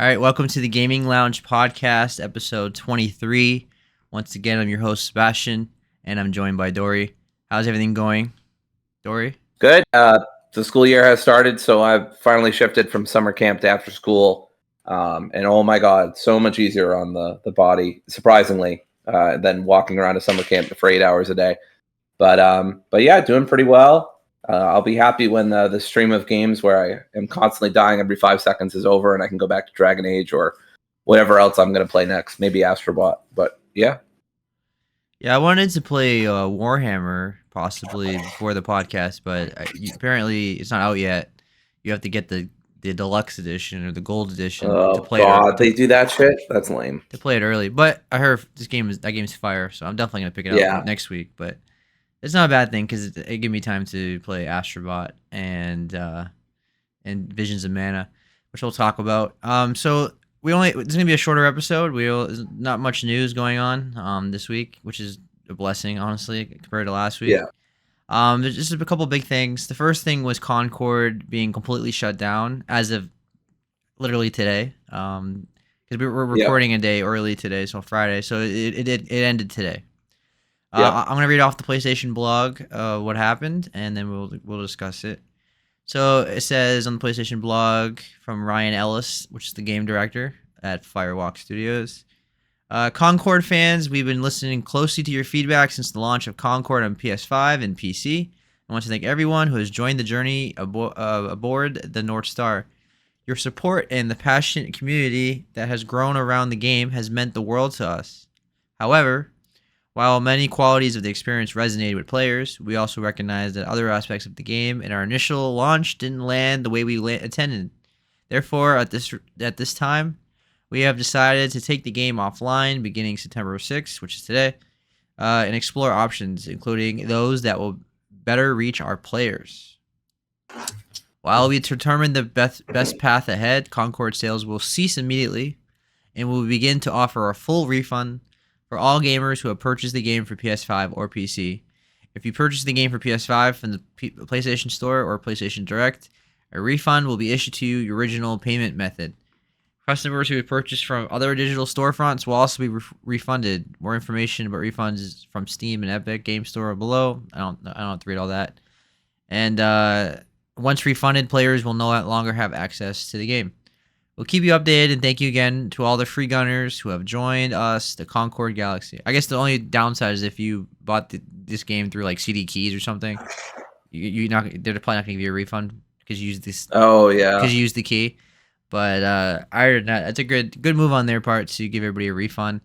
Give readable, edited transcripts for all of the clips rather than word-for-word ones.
All right, welcome to the Gaming Lounge podcast, episode 23. Once again, I'm your host, Sebastian, and I'm joined by Dory. How's everything going, Dory? Good. The school year has started, so I've finally shifted from summer camp to after school. And oh my God, so much easier on the body, surprisingly, than walking around a summer camp for 8 hours a day. But yeah, doing pretty well. I'll be happy when the stream of games where I am constantly dying every 5 seconds is over and I can go back to Dragon Age or whatever else I'm going to play next. Maybe Astro Bot. But yeah. Yeah, I wanted to play Warhammer possibly before the podcast, but apparently it's not out yet. You have to get the deluxe edition or the gold edition to play it. They do that shit? That's lame. To play it early. But I heard that game's fire, so I'm definitely going to pick it up next week. But it's not a bad thing because it gave me time to play Astro Bot and Visions of Mana, which we'll talk about. So it's gonna be a shorter episode. There's not much news going on this week, which is a blessing, honestly, compared to last week. Yeah. There's just a couple big things. The first thing was Concord being completely shut down as of literally today. Because we're recording a day early today, so Friday. So it ended today. I'm gonna read off the PlayStation blog what happened, and then we'll discuss it. So it says on the PlayStation blog from Ryan Ellis, which is the game director at Firewalk Studios. Concord fans, we've been listening closely to your feedback since the launch of Concord on PS5 and PC. I want to thank everyone who has joined the journey aboard the North Star. Your support and the passionate community that has grown around the game has meant the world to us. However, while many qualities of the experience resonated with players, we also recognize that other aspects of the game in our initial launch didn't land the way we intended. Therefore, at this time, we have decided to take the game offline beginning September 6th, which is today, and explore options, including those that will better reach our players. While we determine the best path ahead, Concord sales will cease immediately, and we'll begin to offer a full refund for all gamers who have purchased the game for PS5 or PC. If you purchase the game for PS5 from the PlayStation Store or PlayStation Direct, a refund will be issued to your original payment method. Customers who have purchased from other digital storefronts will also be refunded. More information about refunds from Steam and Epic Game Store below. I don't have to read all that. And once refunded, players will no longer have access to the game. We'll keep you updated, and thank you again to all the free gunners who have joined us, the Concord Galaxy. I guess the only downside is if you bought this game through like CD keys or something, they're probably not going to give you a refund because you used this. Oh yeah, because you used the key. But other than that, it's a good move on their part to give everybody a refund.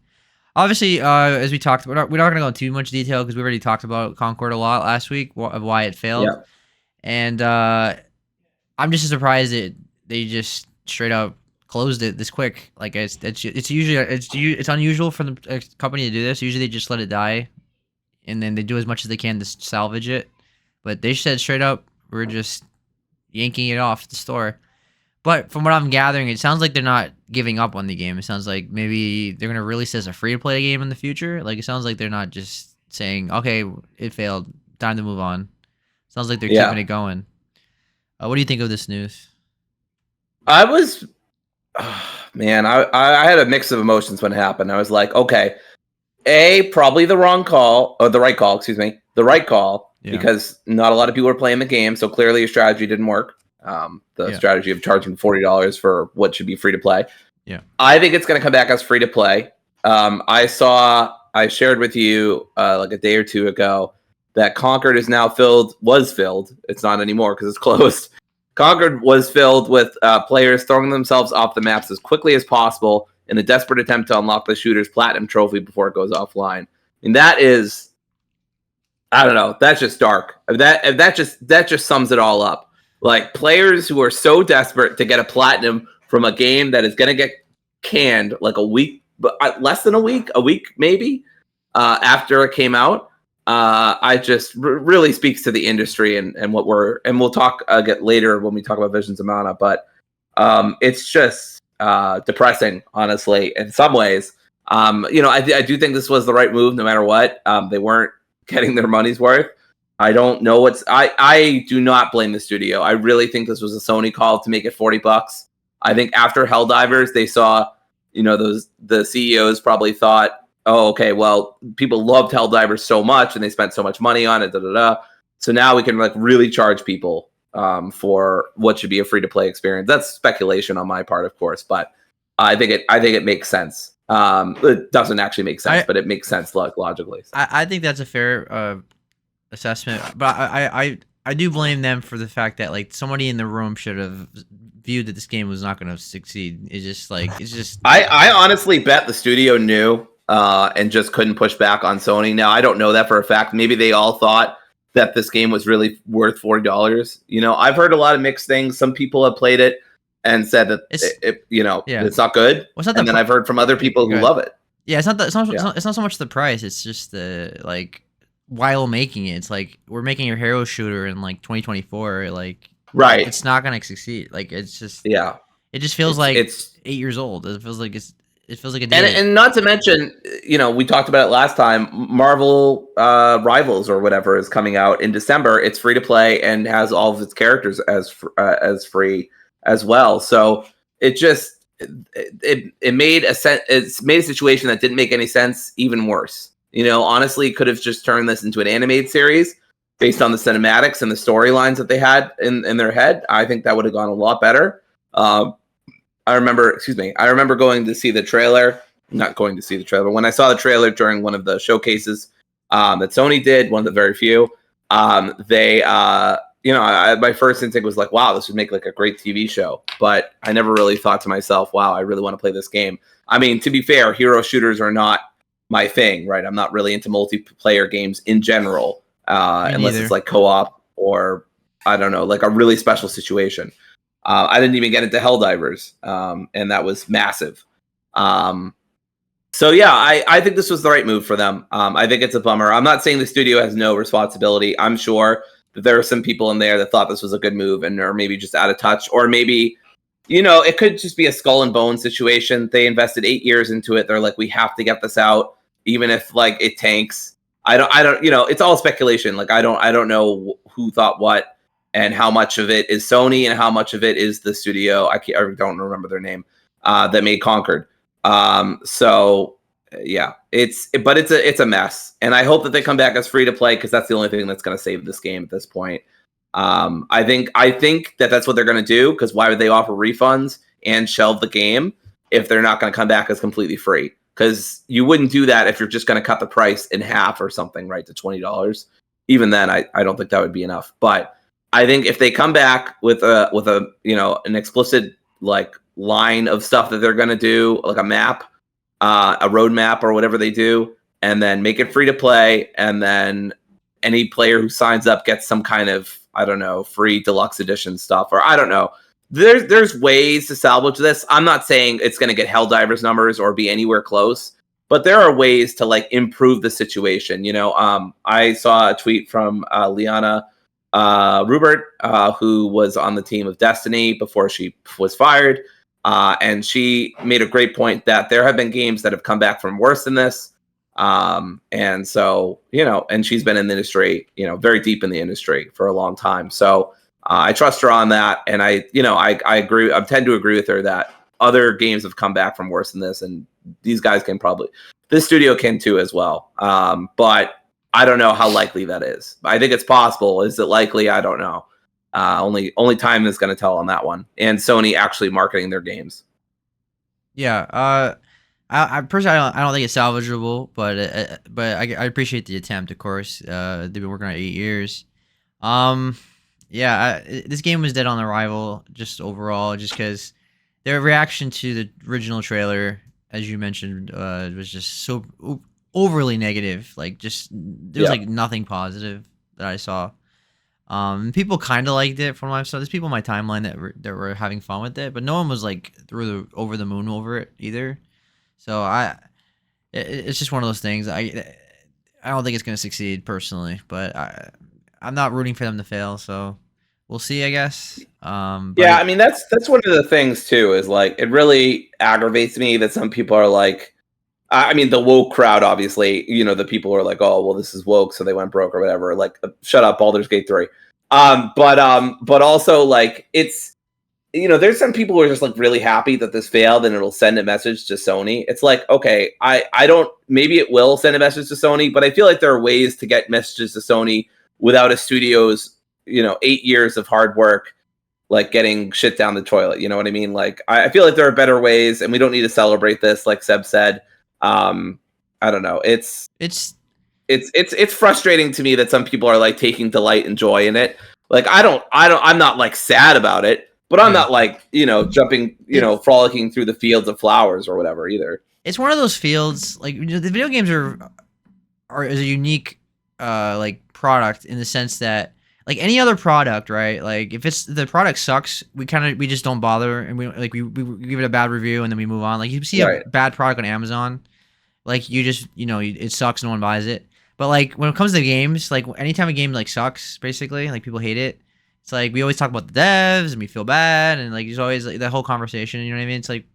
Obviously, as we talked about, we're not going to go into too much detail because we already talked about Concord a lot last week of why it failed. Yeah. And I'm just surprised that they just straight up closed it this quick. Like it's unusual for the company to do this. Usually they just let it die, and then they do as much as they can to salvage it. But they said straight up, we're just yanking it off the store. But from what I'm gathering, it sounds like they're not giving up on the game. It sounds like maybe they're gonna release it as a free-to-play game in the future. Like it sounds like they're not just saying, "Okay, it failed, time to move on." Sounds like they're keeping it going. What do you think of this news? I had a mix of emotions when it happened. I was like, okay, probably the right call, because not a lot of people are playing the game, so clearly your strategy didn't work. The strategy of charging $40 for what should be free to play. Yeah, I think it's going to come back as free to play. I shared with you like a day or two ago that Concord is now was filled. It's not anymore because it's closed. Concord was filled with players throwing themselves off the maps as quickly as possible in a desperate attempt to unlock the shooter's platinum trophy before it goes offline. And that is, I don't know, that's just dark. That just sums it all up. Like players who are so desperate to get a platinum from a game that is going to get canned like a week, but less than a week maybe after it came out. I just really speaks to the industry and we'll talk get later when we talk about Visions of Mana, but it's just depressing, honestly, in some ways. I do think this was the right move no matter what. They weren't getting their money's worth. I don't know I do not blame the studio. I really think this was a Sony call to make it $40. I think after Helldivers, they saw, the CEOs probably thought, oh, okay, well, people loved Helldivers so much and they spent so much money on it, So now we can like really charge people for what should be a free-to-play experience. That's speculation on my part, of course, but I think it makes sense. It doesn't actually make sense, but it makes sense logically. So. I think that's a fair assessment, but I do blame them for the fact that like somebody in the room should have viewed that this game was not going to succeed. It's just. I honestly bet the studio knew and just couldn't push back on Sony. Now I don't know that for a fact. Maybe they all thought that this game was really worth $40. I've heard a lot of mixed things. Some people have played it and said that it's not good. Well, and then I've heard from other people who love it. Yeah, it's not so much the price. It's just the like while making it. It's like we're making a hero shooter in like 2024. Like right, it's not gonna succeed. Like it's just It just feels like it's 8 years old. It feels like a day. And not to mention, we talked about it last time. Marvel Rivals or whatever is coming out in December. It's free to play and has all of its characters as free as well. So it just it made a situation that didn't make any sense even worse. Honestly, could have just turned this into an animated series based on the cinematics and the storylines that they had in their head. I think that would have gone a lot better. I remember going to see the trailer. Not going to see the trailer, but when I saw the trailer during one of the showcases that Sony did, one of the very few, my first instinct was like, wow, this would make like a great TV show. But I never really thought to myself, wow, I really want to play this game. I mean, to be fair, hero shooters are not my thing, right? I'm not really into multiplayer games in general, unless it's like co-op or, I don't know, like a really special situation. I didn't even get into Helldivers, and that was massive. So yeah, I think this was the right move for them. I think it's a bummer. I'm not saying the studio has no responsibility. I'm sure that there are some people in there that thought this was a good move and are maybe just out of touch, or maybe, it could just be a skull and bone situation. They invested 8 years into it. They're like, we have to get this out, even if like it tanks. I don't, it's all speculation. Like, I don't know who thought what. And how much of it is Sony and how much of it is the studio? I don't remember their name that made Concord. So yeah, it's a mess. And I hope that they come back as free to play because that's the only thing that's going to save this game at this point. I think that that's what they're going to do because why would they offer refunds and shelve the game if they're not going to come back as completely free? Because you wouldn't do that if you're just going to cut the price in half or something, right, to $20. Even then, I don't think that would be enough. But I think if they come back with a an explicit like line of stuff that they're gonna do, like a map, a roadmap or whatever they do, and then make it free to play, and then any player who signs up gets some kind of, I don't know, free deluxe edition stuff, or I don't know. There's ways to salvage this. I'm not saying it's gonna get Helldivers numbers or be anywhere close, but there are ways to like improve the situation. I saw a tweet from Liana Rubert, who was on the team of Destiny before she was fired. And she made a great point that there have been games that have come back from worse than this. And so, and she's been in the industry, very deep in the industry for a long time. So I trust her on that. And I agree. I tend to agree with her that other games have come back from worse than this. And these guys this studio can too as well. But I don't know how likely that is. I think it's possible. Is it likely? I don't know. Only time is going to tell on that one. And Sony actually marketing their games. Yeah. I personally, I don't think it's salvageable, but I appreciate the attempt. Of course, they've been working on it 8 years. This game was dead on arrival. Just overall, just because their reaction to the original trailer, as you mentioned, was just so overly negative. Like, just there's like nothing positive that I saw. People kind of liked it from what I saw. There's people on my timeline that were having fun with it, but no one was like over the moon over it either. So it's just one of those things. I don't think it's gonna succeed personally, but I'm not rooting for them to fail. So we'll see, I guess. I mean that's one of the things too. Is like it really aggravates me that some people are like. I mean, the woke crowd, obviously, the people who are like, oh, well, this is woke, so they went broke or whatever. Like, shut up, Baldur's Gate 3. But also, like, it's there's some people who are just like really happy that this failed and it'll send a message to Sony. It's like, okay, I don't, maybe it will send a message to Sony, but I feel like there are ways to get messages to Sony without a studio's, 8 years of hard work, like getting shit down the toilet. You know what I mean? Like, I feel like there are better ways, and we don't need to celebrate this, like Seb said. I don't know. It's frustrating to me that some people are like taking delight and joy in it. Like, I'm not like sad about it, but I'm not like, jumping, frolicking through the fields of flowers or whatever either. It's one of those fields, like, the video games is a unique, like, product in the sense that, like any other product, right? Like if the product sucks, we just don't bother, and we give it a bad review and then we move on. Like you see a bad product on Amazon, like you just it sucks, no one buys it. But like when it comes to games, like anytime a game like sucks, basically like people hate it. It's like we always talk about the devs and we feel bad, and like there's always like that whole conversation. You know what I mean? It's like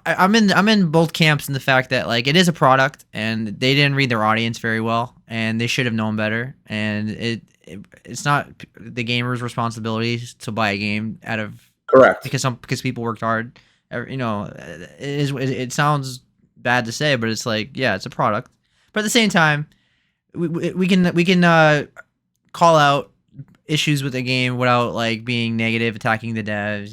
I'm in both camps in the fact that like it is a product and they didn't read their audience very well and they should have known better, and it's not the gamer's responsibility to buy a game out of because people worked hard. It sounds bad to say, but it's like it's a product. But at the same time, we can call out issues with the game without like being negative, attacking the devs,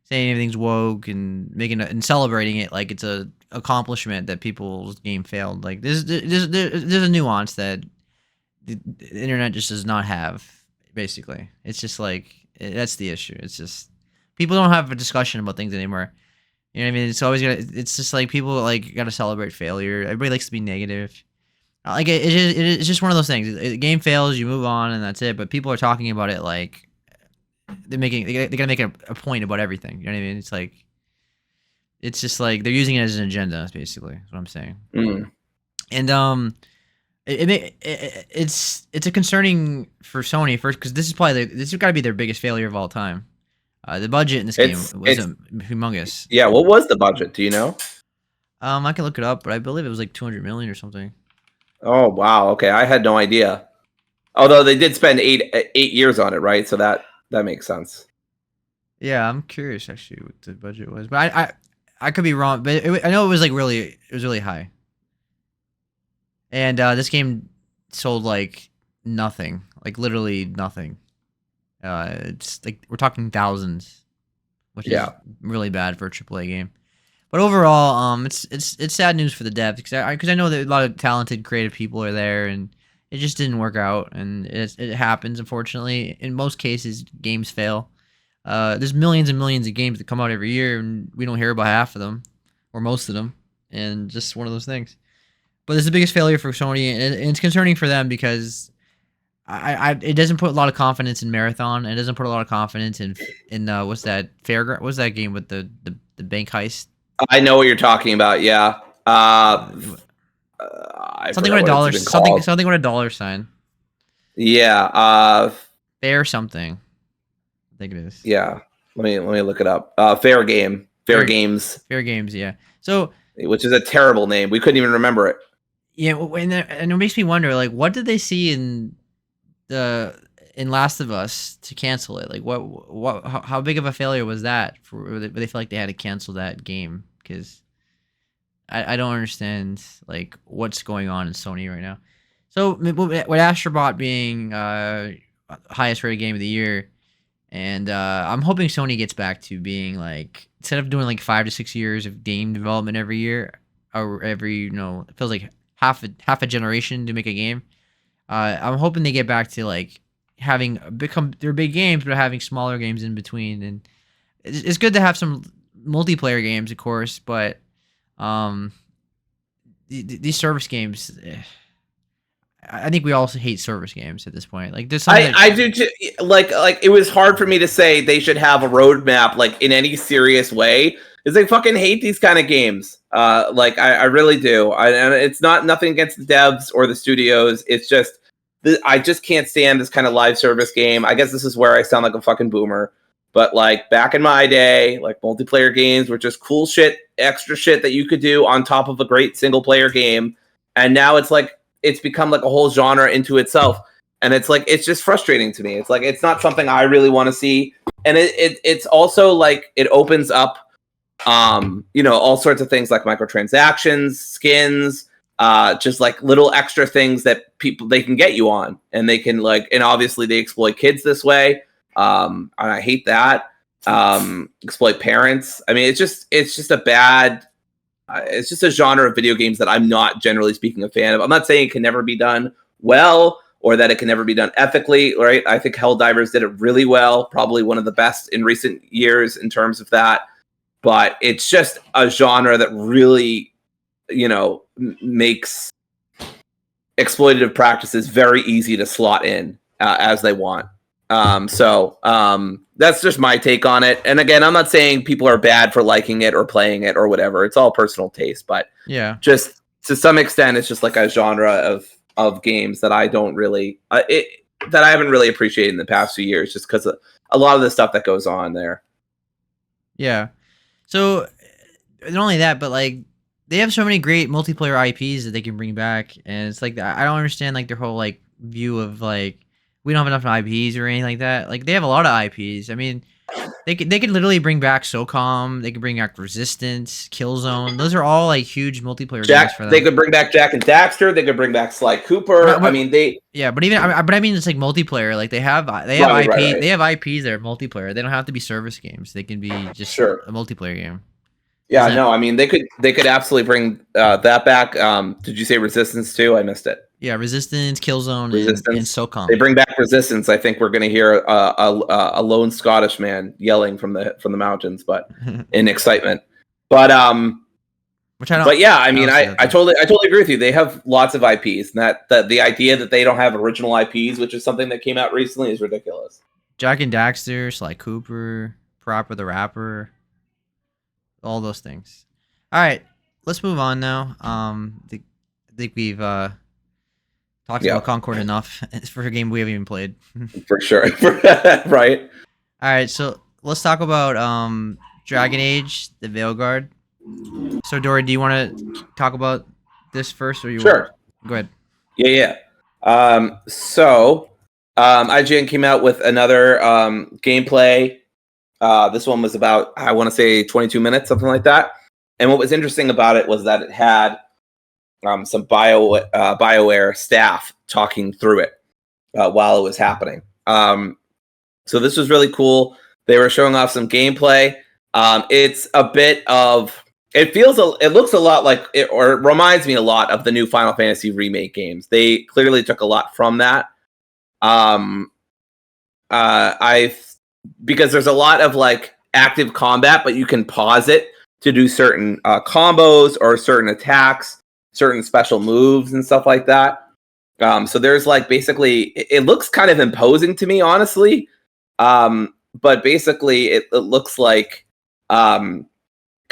saying everything's woke and and celebrating it like it's a accomplishment that people's game failed. Like there's a nuance that the internet just does not have. Basically, it's just like that's the issue. It's just people don't have a discussion about things anymore. You know what I mean? It's just like people like gotta celebrate failure. Everybody likes to be negative. Like it's just one of those things. The game fails, you move on, and that's it. But people are talking about it like they're gonna make a point about everything. You know what I mean? It's like it's just like they're using it as an agenda. Basically, is what I'm saying. And it's a concerning for Sony first because this has got to be their biggest failure of all time. The budget in this game was humongous. Yeah, what was the budget? Do you know? I can look it up, but I believe it was like 200 million or something. Oh wow! Okay, I had no idea. Although they did spend eight years on it, right? So that makes sense. Yeah, I'm curious actually what the budget was, but I could be wrong. But I know it was really high. And this game sold like nothing, like literally nothing. It's like we're talking thousands, which is really bad for a AAA game. But overall, it's sad news for the devs because I know that a lot of talented, creative people are there, and it just didn't work out, and it happens. Unfortunately, in most cases, games fail. There's millions and millions of games that come out every year, and we don't hear about half of them or most of them, and just one of those things. But it's the biggest failure for Sony, and it's concerning for them because it doesn't put a lot of confidence in Marathon. It doesn't put a lot of confidence in what's that Fairground? What's that game with the bank heist? I know what you're talking about. Yeah. Something with a dollar. Something with a dollar sign. Yeah. Fair something. I think it is. Yeah. Let me look it up. Fair Games. Fair Games. Yeah. So. Which is a terrible name. We couldn't even remember it. Yeah, and it makes me wonder, like, what did they see in Last of Us to cancel it? Like, how big of a failure was that? They feel like they had to cancel that game because I don't understand like what's going on in Sony right now. So with Astro Bot being highest rated game of the year, and I'm hoping Sony gets back to being like instead of doing like 5 to 6 years of game development every year or every it feels like half a generation to make a game. I'm hoping they get back to like having they're big games, but having smaller games in between. And it's good to have some multiplayer games, of course, but these service games. I think we also hate service games at this point. Like there's I do too, like it was hard for me to say they should have a roadmap like in any serious way. Is I fucking hate these kind of games. Like I really do. And it's nothing against the devs or the studios. It's just I just can't stand this kind of live service game. I guess this is where I sound like a fucking boomer. But like back in my day, like multiplayer games were just cool shit, extra shit that you could do on top of a great single player game. And now it's like it's become like a whole genre into itself. and it's like it's just frustrating to me. It's like it's not something I really want to see, and it's also like it opens up all sorts of things like microtransactions, skins, just like little extra things that they can get you on, and they can and obviously they exploit kids this way. And I hate that. Exploit parents. I mean, it's just a bad. It's just a genre of video games that I'm not generally speaking a fan of. I'm not saying it can never be done well or that it can never be done ethically, right? I think Helldivers did it really well, probably one of the best in recent years in terms of that. But it's just a genre that really, makes exploitative practices very easy to slot in as they want. So that's just my take on it. And again, I'm not saying people are bad for liking it or playing it or whatever. It's all personal taste. But yeah, just to some extent, it's just like a genre of games that I don't really that I haven't really appreciated in the past few years, just because of a lot of the stuff that goes on there. Yeah. So not only that, but like they have so many great multiplayer IPs that they can bring back, and it's like I don't understand like their whole like view of like we don't have enough IPs or anything like that. Like they have a lot of IPs. I mean, they could literally bring back SOCOM. They could bring back Resistance, Killzone. Those are all like huge multiplayer games for them. They could bring back Jack and Daxter. They could bring back Sly Cooper. But I mean, they. Yeah, but even but I mean, it's like multiplayer. Like they have IP. Right. They have IPs that are multiplayer. They don't have to be service games. They can be just a multiplayer game. Yeah, no, I mean they could absolutely bring that back. Did you say Resistance too? I missed it. Yeah, Resistance, Killzone, and SOCOM. They bring back Resistance. I think we're going to hear a lone Scottish man yelling from the mountains, but in excitement. But which I don't. But yeah, I mean, I totally agree with you. They have lots of IPs, and that the idea that they don't have original IPs, which is something that came out recently, is ridiculous. Jack and Daxter, Sly Cooper, Proper the Rapper. All those things. All right, let's move on now. I think we've talked about Concord enough for a game we haven't even played. For sure. Right. All right, so let's talk about Dragon Age, the Veilguard. So, Dory, do you want to talk about this first, or you? Sure. Go ahead. Yeah. So, IGN came out with another gameplay. This one was about, I want to say 22 minutes, something like that. And what was interesting about it was that it had some BioWare staff talking through it while it was happening. So this was really cool. They were showing off some gameplay. It's a bit of, it looks a lot like, it reminds me a lot of the new Final Fantasy remake games. They clearly took a lot from that. Because there's a lot of like active combat, but you can pause it to do certain combos or certain attacks, certain special moves and stuff like that. So there's like basically, it looks kind of imposing to me, honestly. But basically it looks like kind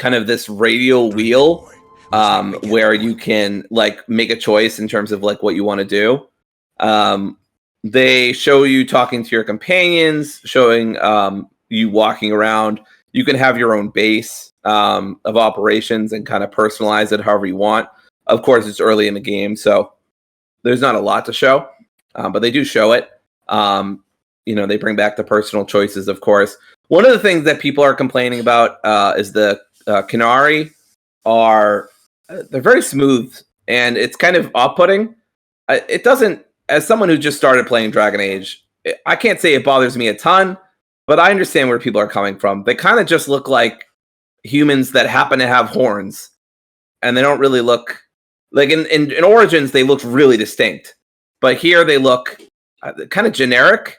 of this radial wheel where you can like make a choice in terms of like what you want to do. They show you talking to your companions, showing you walking around. You can have your own base of operations and kind of personalize it however you want. Of course, it's early in the game, so there's not a lot to show, but they do show it. They bring back the personal choices, of course. One of the things that people are complaining about is the Qunari they're very smooth, and it's kind of off-putting. It doesn't. As someone who just started playing Dragon Age, I can't say it bothers me a ton, but I understand where people are coming from. They kind of just look like humans that happen to have horns, and they don't really look like in Origins. They looked really distinct, but here they look kind of generic.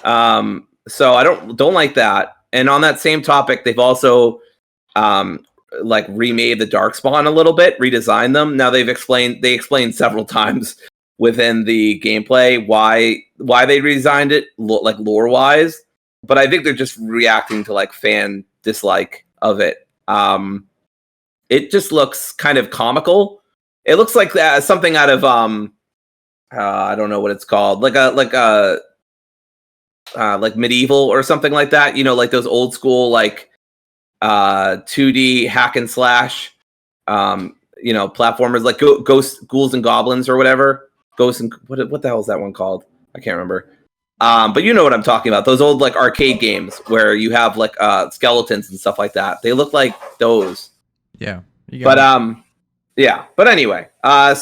So I don't like that. And on that same topic, they've also like remade the Darkspawn a little bit, redesigned them. Now they explained several times within the gameplay why they redesigned it, like lore wise, but I think they're just reacting to like fan dislike of it. It just looks kind of comical. It looks like something out of I don't know what it's called, like Medieval or something like that. Like those old school like 2D hack and slash platformers, like Ghosts, Ghouls and Goblins or whatever. Ghosts and what the hell is that one called? I can't remember. But you know what I'm talking about. Those old like arcade games where you have like skeletons and stuff like that. They look like those. Yeah. But yeah. But anyway, but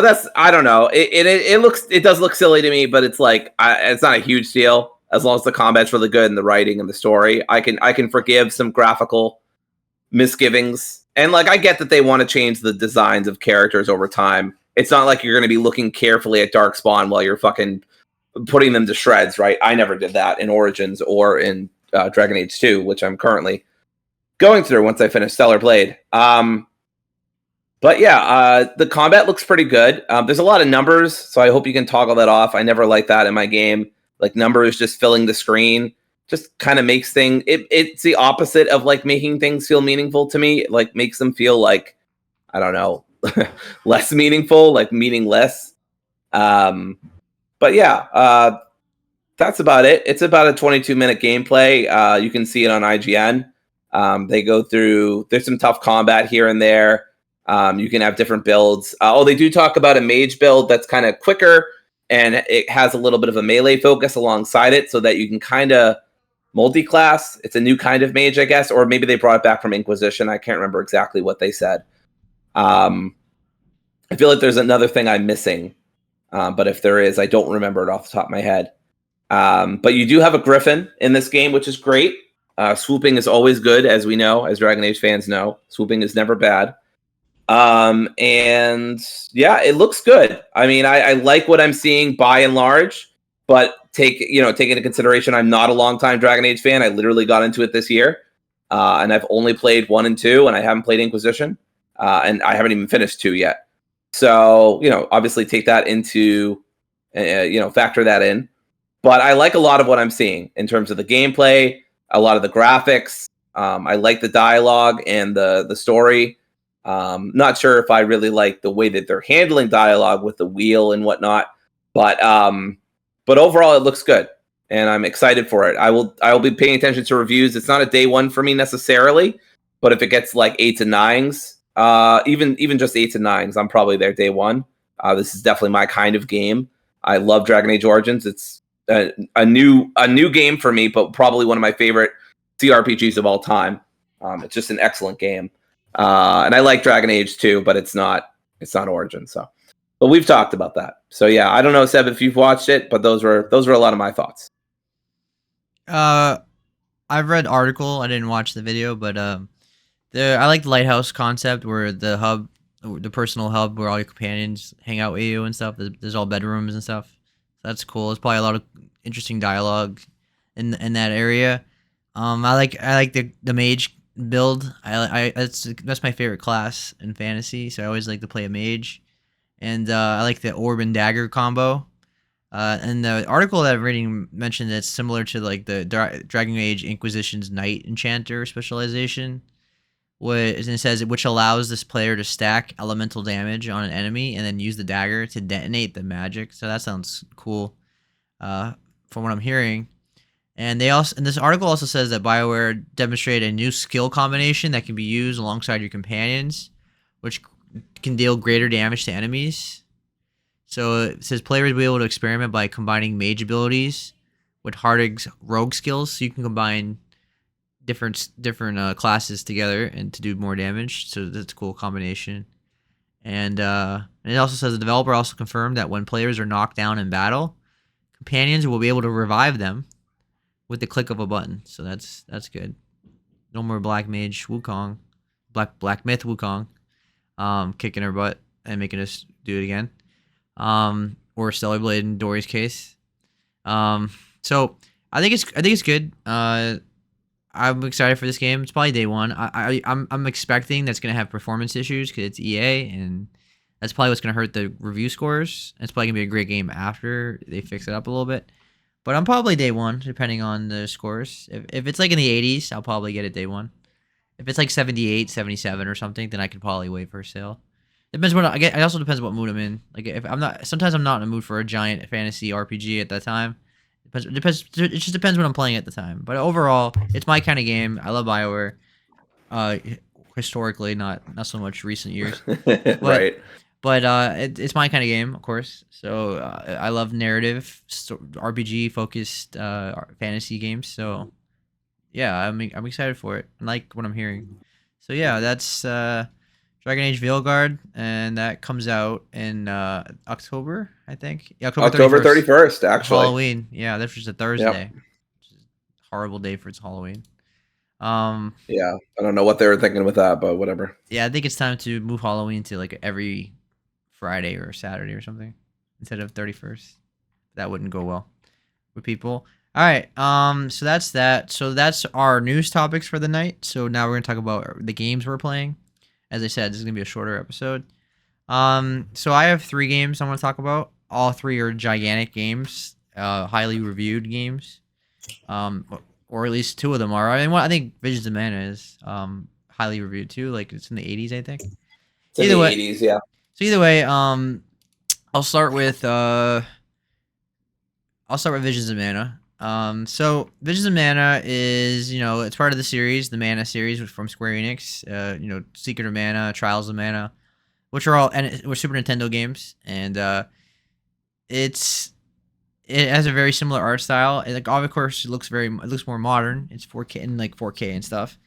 that's, I don't know. It does look silly to me, but it's like it's not a huge deal as long as the combat's really good and the writing and the story. I can forgive some graphical misgivings, and like I get that they want to change the designs of characters over time. It's not like you're going to be looking carefully at Darkspawn while you're fucking putting them to shreds, right? I never did that in Origins or in Dragon Age 2, which I'm currently going through once I finish Stellar Blade. But yeah, the combat looks pretty good. There's a lot of numbers, so I hope you can toggle that off. I never like that in my game. Like numbers just filling the screen just kind of makes things, it's the opposite of like making things feel meaningful to me. It like makes them feel like, I don't know, less meaningful, like meaningless. But yeah, that's about it. It's about a 22-minute gameplay. You can see it on IGN. They go through, there's some tough combat here and there. You can have different builds. They do talk about a mage build that's kind of quicker, and it has a little bit of a melee focus alongside it so that you can kind of multi-class. It's a new kind of mage, I guess, or maybe they brought it back from Inquisition. I can't remember exactly what they said. I feel like there's another thing I'm missing, but if there is, I don't remember it off the top of my head. But you do have a griffin in this game, which is great. Swooping is always good, as we know, as Dragon Age fans know. Swooping is never bad. And yeah, it looks good. I mean, I like what I'm seeing by and large, but take into consideration, I'm not a longtime Dragon Age fan. I literally got into it this year. And I've only played 1 and 2, and I haven't played Inquisition. And I haven't even finished 2 yet. So, obviously take that into, factor that in. But I like a lot of what I'm seeing in terms of the gameplay, a lot of the graphics. I like the dialogue and the story. Not sure if I really like the way that they're handling dialogue with the wheel and whatnot, but overall it looks good, and I'm excited for it. I will be paying attention to reviews. It's not a day one for me necessarily, but if it gets like 8s and 9s, even just 8s and 9s, I'm probably there day one. This is definitely my kind of game. I love Dragon Age Origins. It's a new game for me, but probably one of my favorite CRPGs of all time. It's just an excellent game. And I like Dragon Age too, but it's not Origins. So, but we've talked about that. So yeah, I don't know, Seb, if you've watched it, but those were a lot of my thoughts. I've read article. I didn't watch the video, but I like the lighthouse concept where the personal hub where all your companions hang out with you and stuff. There's all bedrooms and stuff. That's cool. There's probably a lot of interesting dialogue in that area. I like the mage build. That's my favorite class in fantasy, so I always like to play a mage. And I like the orb and dagger combo. And the article that I'm reading mentioned that it's similar to like the Dragon Age Inquisition's Knight Enchanter specialization, it says which allows this player to stack elemental damage on an enemy and then use the dagger to detonate the magic. So that sounds cool, from what I'm hearing. And this article also says that BioWare demonstrated a new skill combination that can be used alongside your companions, which can deal greater damage to enemies. So it says players will be able to experiment by combining mage abilities with Hardig's rogue skills, so you can combine different classes together and to do more damage. So that's a cool combination. And it also says the developer also confirmed that when players are knocked down in battle, companions will be able to revive them with the click of a button. So that's good. No more Black Mage Wukong, Black Myth Wukong, kicking our butt and making us do it again. Or Stellar Blade in Dory's case. So I think it's good. I'm excited for this game. It's probably day one. I'm expecting that's gonna have performance issues because it's EA, and that's probably what's gonna hurt the review scores. It's probably gonna be a great game after they fix it up a little bit. But I'm probably day one, depending on the scores. If it's like in the 80s, I'll probably get it day one. If it's like 78, 77 or something, then I could probably wait for a sale. Depends what I get. It also depends what mood I'm in. Like if I'm not, sometimes I'm not in a mood for a giant fantasy RPG at that time. It just depends what I'm playing at the time. But overall, it's my kind of game. I love BioWare. Historically, not so much recent years. But, right. But it's my kind of game, of course. So I love narrative, RPG focused fantasy games. So yeah, I'm excited for it. I like what I'm hearing. So yeah, that's Dragon Age Veilguard, and that comes out in October, I think. Yeah, October October 31st. 31st, actually. Halloween. Yeah, that's just a Yep. Thursday. Which is a horrible day for its Halloween. Um, Yeah. I don't know what they were thinking with that, but whatever. yeah, I think it's time to move Halloween to like every Friday or Saturday or something instead of 31st. That wouldn't go well with people. All right. So that's that. So that's our news topics for the night. So now we're gonna talk about the games we're playing. As I said, this is gonna be a shorter episode. So I have 3 games I want to talk about. All 3 are gigantic games, highly reviewed games. Or at least 2 of them are. I mean, I think Visions of Mana is highly reviewed too. Like it's in the 80s, I think. It's in Either the way, 80s, yeah. so either way, I'll start with Visions of Mana. So Visions of Mana is, it's part of the series, the Mana series from Square Enix. Secret of Mana, Trials of Mana, which are all were Super Nintendo games, and it has a very similar art style. And, like, of course, it looks more modern. It's 4K and like 4K and stuff.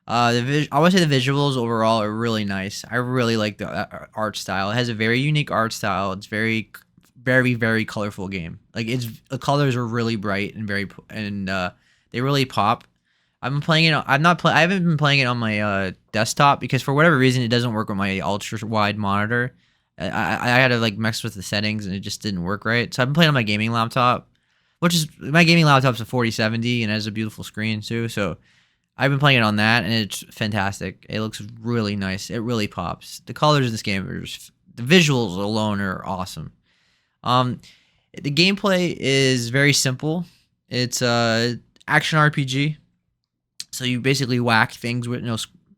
I would say the visuals overall are really nice. I really like the art style. It has a very unique art style. It's very, very, very colorful game. Like the colors are really bright and they really pop. I've been playing it. I haven't been playing it on my desktop because for whatever reason it doesn't work with my ultra wide monitor. I had to like mess with the settings and it just didn't work right. So I've been playing on my gaming laptop, which is my gaming laptop's a 4070 and has a beautiful screen too. So I've been playing it on that, and it's fantastic. It looks really nice. It really pops. The colors in this game the visuals alone are awesome. The gameplay is very simple. It's a action RPG. So you basically whack things with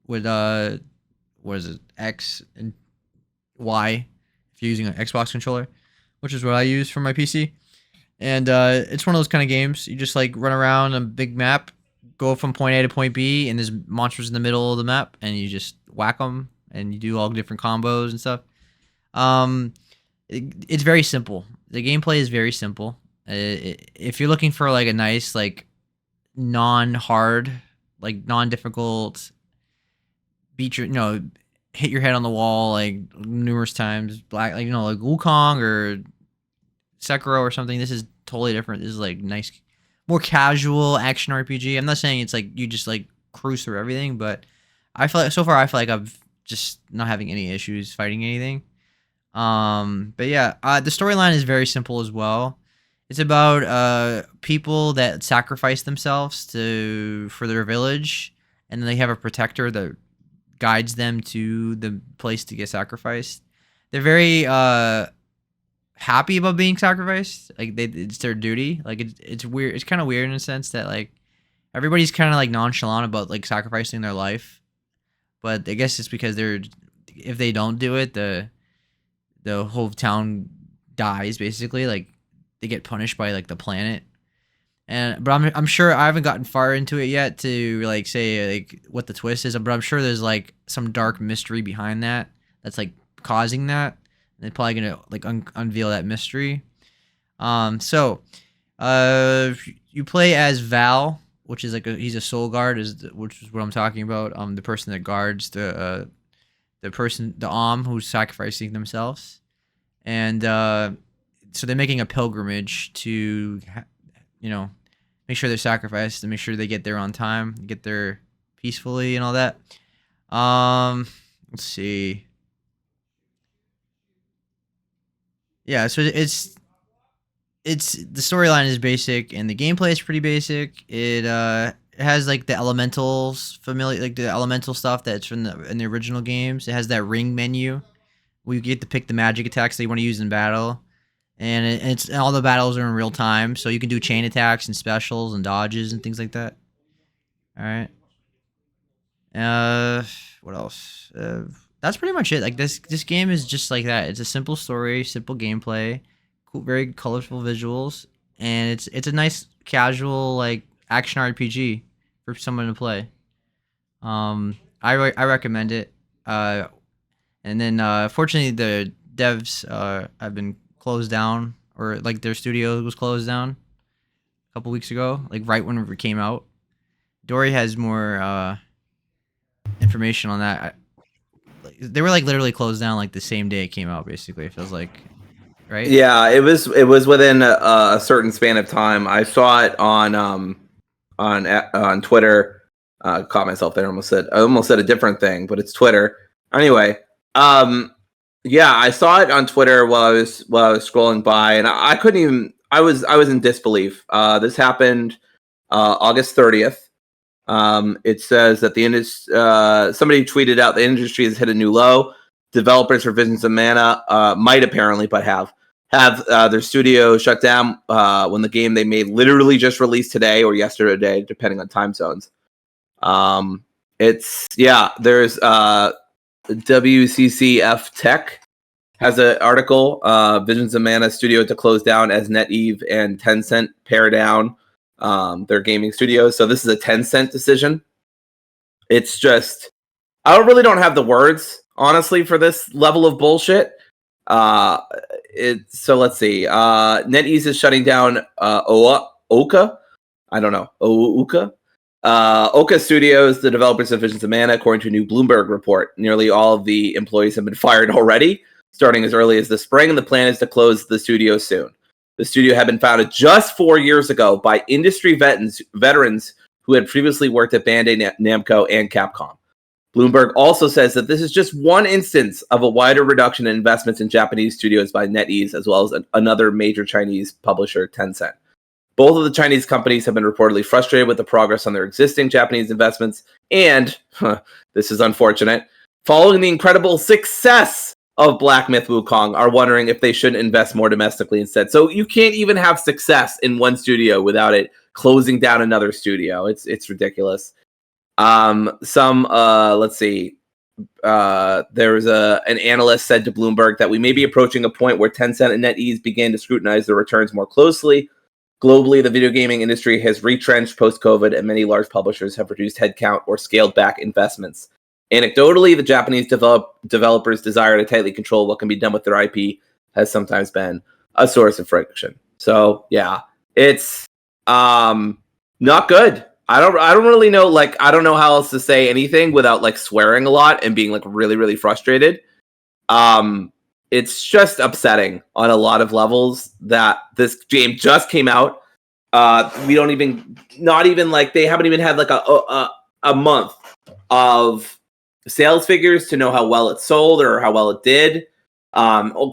what is it, X and Y if you're using an Xbox controller, which is what I use for my PC. And it's one of those kind of games. You just like run around a big map, go from point A to point B, and there's monsters in the middle of the map, and you just whack them, and you do all different combos and stuff. It's very simple. The gameplay is very simple. If you're looking for like a nice, like non-hard, like non-difficult, hit your head on the wall like numerous times, like Wukong or Sekiro or something. This is totally different. This is like nice, more casual action RPG. I'm not saying it's like you just like cruise through everything, but I feel like I'm just not having any issues fighting anything. But yeah, the storyline is very simple as well. It's about people that sacrifice themselves for their village, and then they have a protector that guides them to the place to get sacrificed. They're very happy about being sacrificed. Like it's their duty. Like it's weird. It's kind of weird in a sense that like everybody's kind of like nonchalant about like sacrificing their life, but I guess it's because if they don't do it, the whole town dies basically. Like they get punished by like the planet. But I'm sure I haven't gotten far into it yet to like say like what the twist is, but I'm sure there's like some dark mystery behind that's like causing that. They're probably gonna like unveil that mystery. So you play as Val, which is like he's a soul guard, which is what I'm talking about. The person that guards the who's sacrificing themselves, and so they're making a pilgrimage to make sure they're sacrificed and make sure they get there on time, get there peacefully, and all that. Let's see. Yeah, so it's the storyline is basic and the gameplay is pretty basic. It has like the elementals familiar, like the elemental stuff that's in the original games. It has that ring menu where you get to pick the magic attacks that you want to use in battle, and it's all the battles are in real time, so you can do chain attacks and specials and dodges and things like that. All right. What else? That's pretty much it. Like this game is just like that. It's a simple story, simple gameplay, cool, very colorful visuals, and it's a nice casual like action RPG for someone to play. I recommend it. And then fortunately devs have been closed down, or like their studio was closed down a couple weeks ago, like right when it came out. Dory has more information on that. They were like literally closed down like the same day it came out. Basically, it feels like, right? Yeah, it was within a certain span of time. I saw it on Twitter. Caught myself there. I almost said a different thing, but it's Twitter. Anyway, yeah, I saw it on Twitter while I was scrolling by, and I couldn't even. I was in disbelief. This happened August 30th. It says that somebody tweeted out the industry has hit a new low. Developers for Visions of Mana might apparently, but have their studio shut down when the game they made literally just released today or yesterday, depending on time zones. There's WCCF Tech has an article, Visions of Mana studio to close down as NetEase and Tencent pare down their gaming studios. So this is a Tencent decision. It's just, I don't have the words, honestly, for this level of bullshit. So let's see. NetEase is shutting down Oka. I don't know. Oka. Oka Studios, the developers of Visions of Mana, according to a new Bloomberg report. Nearly all of the employees have been fired already, starting as early as the spring, and the plan is to close the studio soon. The studio had been founded just 4 years ago by industry veterans who had previously worked at Bandai Namco and Capcom. Bloomberg also says that this is just one instance of a wider reduction in investments in Japanese studios by NetEase, as well as another major Chinese publisher, Tencent. Both of the Chinese companies have been reportedly frustrated with the progress on their existing Japanese investments, and, this is unfortunate, following the incredible success of Black Myth Wukong, are wondering if they shouldn't invest more domestically instead. So you can't even have success in one studio without it closing down another studio. It's ridiculous. Let's see. There was an analyst said to Bloomberg that we may be approaching a point where Tencent and NetEase began to scrutinize their returns more closely. Globally, the video gaming industry has retrenched post-COVID, and many large publishers have reduced headcount or scaled back investments. Anecdotally, the Japanese developers' desire to tightly control what can be done with their IP has sometimes been a source of friction. So, yeah, it's not good. I don't really know. Like, I don't know how else to say anything without like swearing a lot and being like really, really frustrated. It's just upsetting on a lot of levels that this game just came out. They haven't even had like a month of sales figures to know how well it sold or how well it did.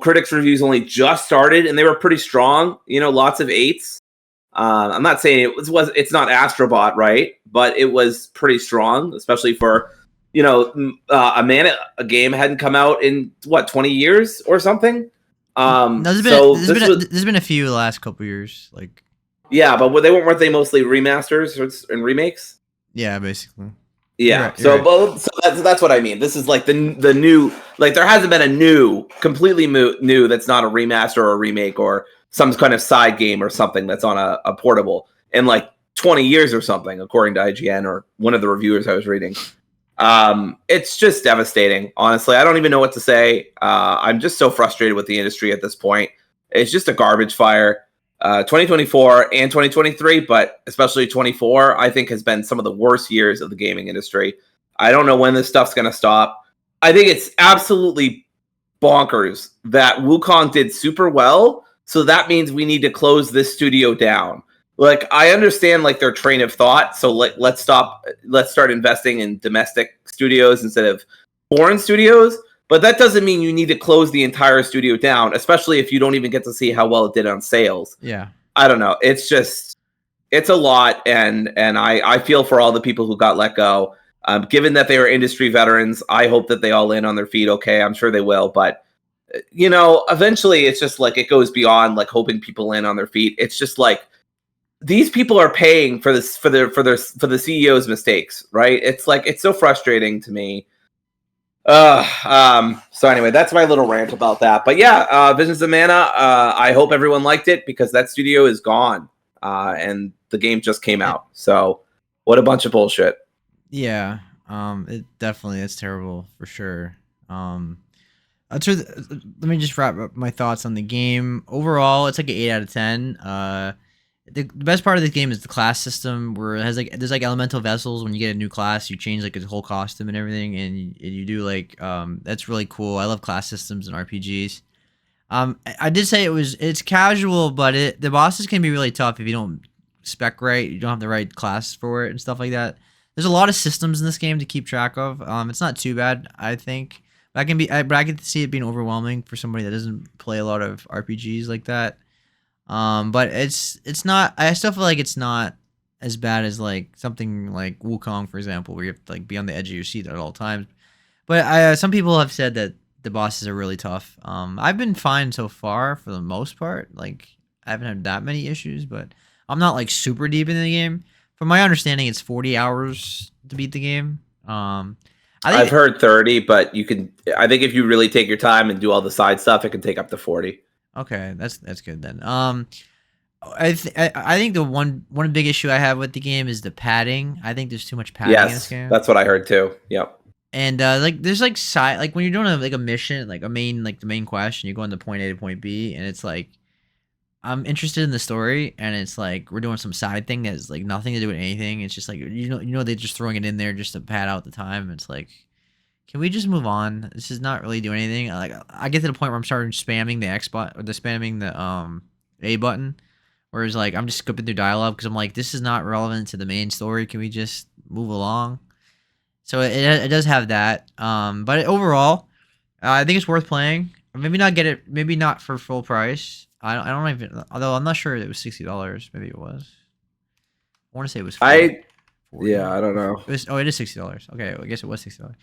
Critics reviews only just started and they were pretty strong. Lots of 8s. I'm not saying it's not Astro Bot, right? But it was pretty strong, especially for a game hadn't come out in 20 years or something. No, there's been a few the last couple years, like. Yeah, but weren't they mostly remasters and remakes? Yeah, basically. Yeah, you're right. So that's what I mean. This is like the new, like there hasn't been a completely new that's not a remaster or a remake or some kind of side game or something that's on a portable in like 20 years or something, according to IGN or one of the reviewers I was reading. It's just devastating, honestly. I don't even know what to say. I'm just so frustrated with the industry at this point. It's just a garbage fire. 2024 and 2023, but especially 24, I think has been some of the worst years of the gaming industry. I don't know when this stuff's going to stop. I think it's absolutely bonkers that Wukong did super well, so that means we need to close this studio down. Like, I understand like their train of thought, so let's start investing in domestic studios instead of foreign studios. But that doesn't mean you need to close the entire studio down, especially if you don't even get to see how well it did on sales. Yeah. I don't know. It's a lot, and I feel for all the people who got let go. Given that they are industry veterans, I hope that they all land on their feet okay. I'm sure they will, but eventually it's just like it goes beyond like hoping people land on their feet. It's just like these people are paying for this for the CEO's mistakes, right? It's like it's so frustrating to me. So anyway, that's my little rant about that. But yeah, Visions of Mana, I hope everyone liked it because that studio is gone. And the game just came out. So what a bunch of bullshit. Yeah. It definitely is terrible for sure. Let me just wrap up my thoughts on the game. Overall, it's like an 8 out of 10. The best part of this game is the class system, where it has like there's like elemental vessels. When you get a new class, you change like a whole costume and everything, and you do like that's really cool. I love class systems and RPGs. I did say it's casual, but the bosses can be really tough if you don't spec right. You don't have the right class for it and stuff like that. There's a lot of systems in this game to keep track of. It's not too bad, I think. But I get to see it being overwhelming for somebody that doesn't play a lot of RPGs like that. But it's not. I still feel like it's not as bad as like something like Wukong, for example, where you have to like be on the edge of your seat at all times. But some people have said that the bosses are really tough. I've been fine so far for the most part. Like I haven't had that many issues, but I'm not like super deep in the game. From my understanding, it's 40 hours to beat the game. I've heard 30, but you can. I think if you really take your time and do all the side stuff, it can take up to 40. Okay, that's good then. I think the one big issue I have with the game is the padding. I think there's too much padding in this game. That's what I heard too. Yep. And like there's like side like when you're doing like a mission, like the main quest, and you go into point A to point B, and it's like I'm interested in the story, and it's like we're doing some side thing that's like nothing to do with anything. It's just like they're just throwing it in there just to pad out the time. It's like, can we just move on? This is not really doing anything. Like I get to the point where I'm starting spamming the X button or spamming the A button, whereas like I'm just skipping through dialogue because I'm like, this is not relevant to the main story. Can we just move along? So it does have that. But overall, I think it's worth playing. Maybe not for full price. I don't even. Although I'm not sure it was $60. Maybe it was. I want to say it was. 40. Yeah, I don't know. It is $60. Okay, well, I guess it was $60.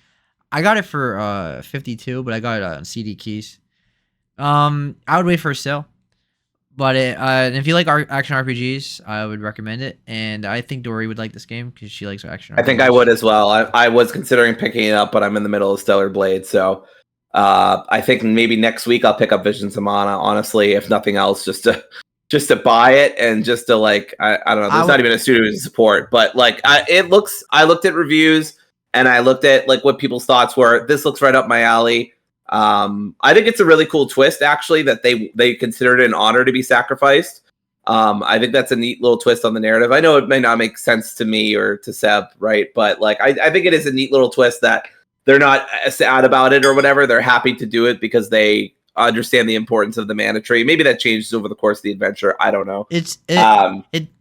I got it for 52, but I got it on CD keys. I would wait for a sale. But if you like action RPGs, I would recommend it. And I think Dory would like this game because she likes action RPGs. I think I would as well. I was considering picking it up, but I'm in the middle of Stellar Blade. So I think maybe next week I'll pick up Visions of Mana, honestly, if nothing else, just to buy it and just to like, I don't know. There's not even a studio to support. But like I looked at reviews and I looked at like what people's thoughts were. This looks right up my alley. I think it's a really cool twist, actually, that they considered it an honor to be sacrificed. I think that's a neat little twist on the narrative. I know it may not make sense to me or to Seb, right? But like, I think it is a neat little twist that they're not sad about it or whatever. They're happy to do it because they understand the importance of the mana tree. Maybe that changes over the course of the adventure. I don't know.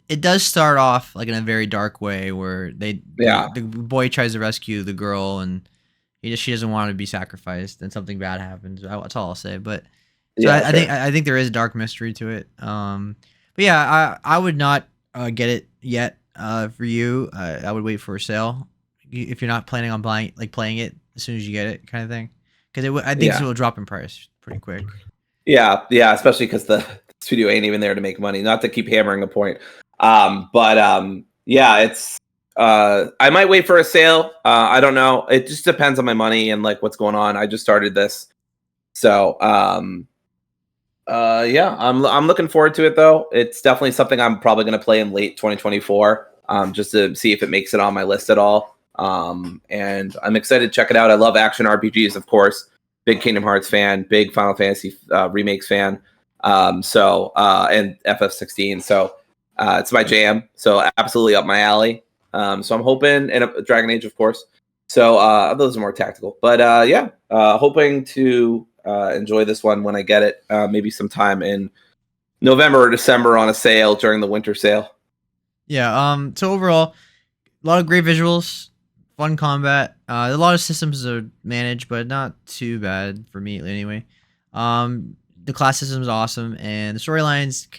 It does start off like in a very dark way where the boy tries to rescue the girl and she doesn't want to be sacrificed, and something bad happens. That's all I'll say. But so yeah, I think there is a dark mystery to it. But yeah, I would not get it yet. For you, I would wait for a sale if you're not planning on playing it as soon as you get it, kind of thing. Because it will drop in price pretty quick. Yeah, especially because the studio ain't even there to make money. Not to keep hammering a point, yeah, it's. I might wait for a sale. I don't know. It just depends on my money and like what's going on. I just started this, so yeah, I'm looking forward to it though. It's definitely something I'm probably going to play in late 2024, just to see if it makes it on my list at all. And I'm excited to check it out. I love action RPGs, of course. Big Kingdom Hearts fan, big Final Fantasy remakes fan. And FF16. So it's my jam. So absolutely up my alley. So I'm hoping, and Dragon Age, of course. So those are more tactical, but yeah, hoping to enjoy this one when I get it, maybe sometime in November or December on a sale during the winter sale. Yeah. So overall, a lot of great visuals, fun combat. A lot of systems are managed, but not too bad for me anyway. The class system is awesome, and the storyline's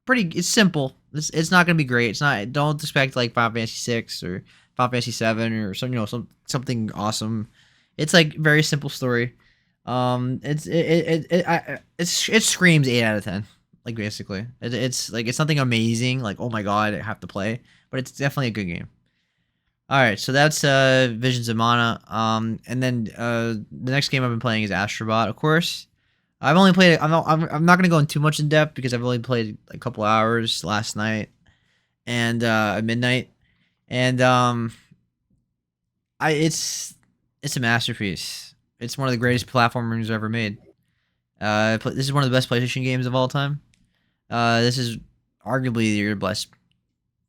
it's simple. It's not gonna be great. It's not. Don't expect like Final Fantasy 6 or Final Fantasy 7 or something awesome. It's like very simple story. It screams 8 out of 10. Like basically, it's something amazing. Like, oh my god, I have to play. But it's definitely a good game. All right, so that's Visions of Mana. And then the next game I've been playing is Astro Bot, of course. I've only played it. I'm not gonna go in too much in depth because I've only played a couple hours last night and at midnight, and it's a masterpiece. It's one of the greatest platformers ever made. This is one of the best PlayStation games of all time. This is arguably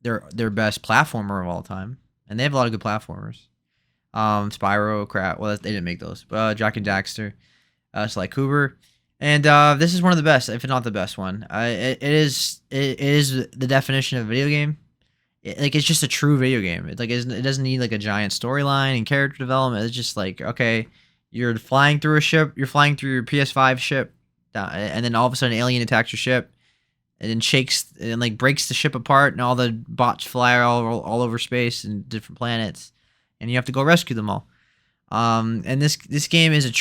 their best platformer of all time, and they have a lot of good platformers. Spyro, crap. Well, they didn't make those. Jack and Daxter, Sly Cooper, and this is one of the best, if not the best one. It is the definition of a video game. It's just a true video game. It doesn't need like a giant storyline and character development. It's just like, okay, you're flying through a ship. You're flying through your PS5 ship, and then all of a sudden, an alien attacks your ship, and then shakes and like breaks the ship apart, and all the bots fly all over space and different planets, and you have to go rescue them all. And this game is a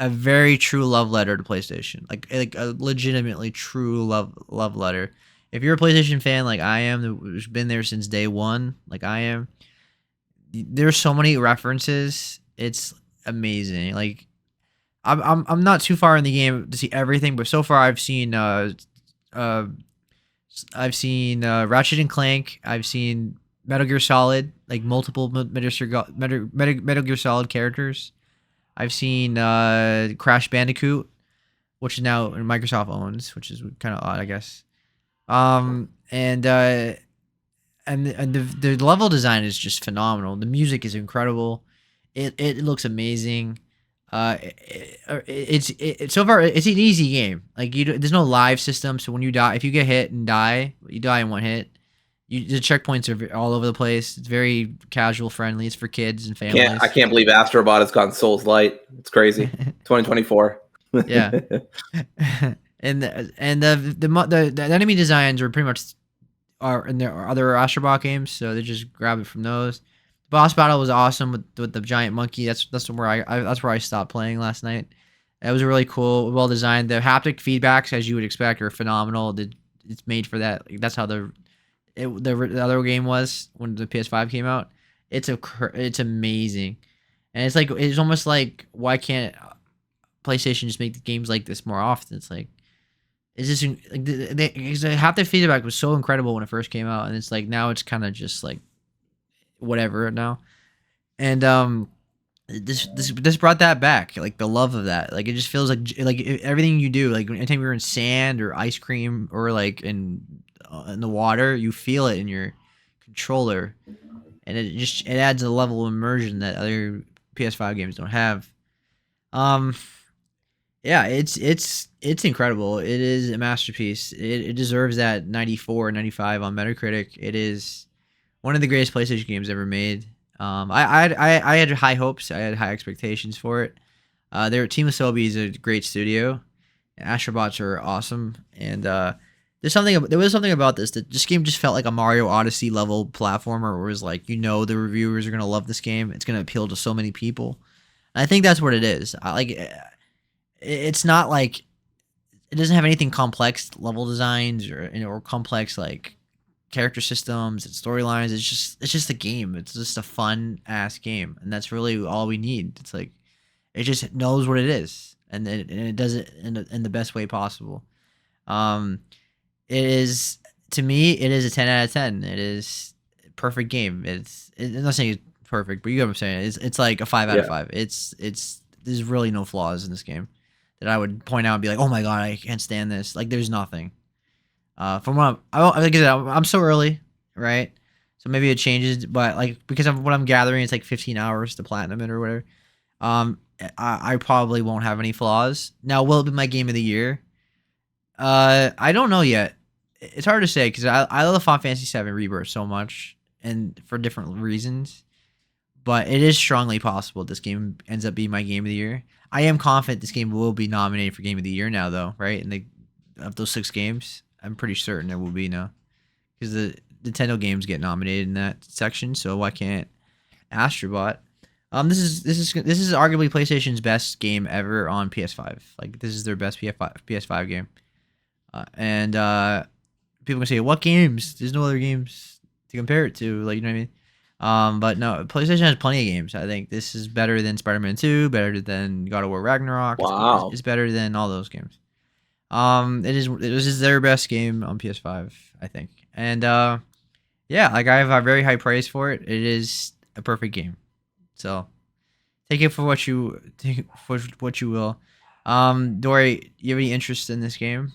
very true love letter to PlayStation, like a legitimately true love letter. If you're a PlayStation fan like I am, who's been there since day one, like I am, there's so many references. It's amazing. Like I'm not too far in the game to see everything, but so far I've seen Ratchet and Clank. I've seen Metal Gear Solid, like multiple Metal Gear Solid characters. I've seen Crash Bandicoot, which is now Microsoft owns, which is kind of odd, I guess. And the level design is just phenomenal. The music is incredible. It looks amazing. It's so far it's an easy game. Like there's no live system, so when you die, if you get hit and die, you die in one hit. The checkpoints are all over the place. It's very casual friendly. It's for kids and families. I can't believe Astro Bot has gone Souls Light. It's crazy. 2024. Yeah. And the enemy designs are pretty much in their other Astro Bot games, so they just grab it from those. The boss battle was awesome with the giant monkey. That's where I stopped playing last night. It was really cool, well designed. The haptic feedbacks, as you would expect, are phenomenal. It's made for that. That's how the other game was when the PS5 came out. It's amazing, and it's almost like, why can't PlayStation just make games like this more often? It's like, it's just like the haptic feedback was so incredible when it first came out, and it's like now it's kind of just like whatever now. And this brought that back, like the love of that. Like it just feels like everything you do, like anytime you're in sand or ice cream or like in the water, you feel it in your controller, and it adds a level of immersion that other PS5 games don't have. Yeah, it's incredible. It is a masterpiece. It deserves that 94 or 95 on Metacritic. It is one of the greatest PlayStation games ever made. I had high hopes. I had high expectations for it. Team Asobi is a great studio. Astrobots are awesome, and there was something about this game just felt like a Mario Odyssey level platformer, where it was like, the reviewers are gonna love this game. It's gonna appeal to so many people. And I think that's what it is. It's not like, it doesn't have anything complex level designs or complex like character systems and storylines. It's just a game. It's just a fun ass game, and that's really all we need. It's like, it just knows what it is, and it does it in the best way possible. It is, to me, it is a 10 out of 10. It is a perfect game. I'm not saying it's perfect, but you know what I'm saying. It's like a 5 out of 5. There's really no flaws in this game that I would point out and be like, oh my god, I can't stand this. Like, there's nothing. From what I'm so early, right? So maybe it changes, but like, because of what I'm gathering, it's like 15 hours to platinum it or whatever. I probably won't have any flaws. Now, will it be my game of the year? I don't know yet. It's hard to say, because I love Final Fantasy VII Rebirth so much, and for different reasons. But it is strongly possible this game ends up being my game of the year. I am confident this game will be nominated for game of the year now, though, right? And of those 6 games, I'm pretty certain it will be now, because the Nintendo games get nominated in that section. So why can't Astro Bot? This is arguably PlayStation's best game ever on PS5. Like, this is their best PS5 game. And people can say, what games? There's no other games to compare it to. Like, you know what I mean? But no, PlayStation has plenty of games. I think this is better than Spider-Man 2, better than God of War Ragnarok. Wow. It's better than all those games. This is their best game on PS5, I think. And yeah, like, I have a very high praise for it. It is a perfect game. So take it for what you will. Dory, you have any interest in this game?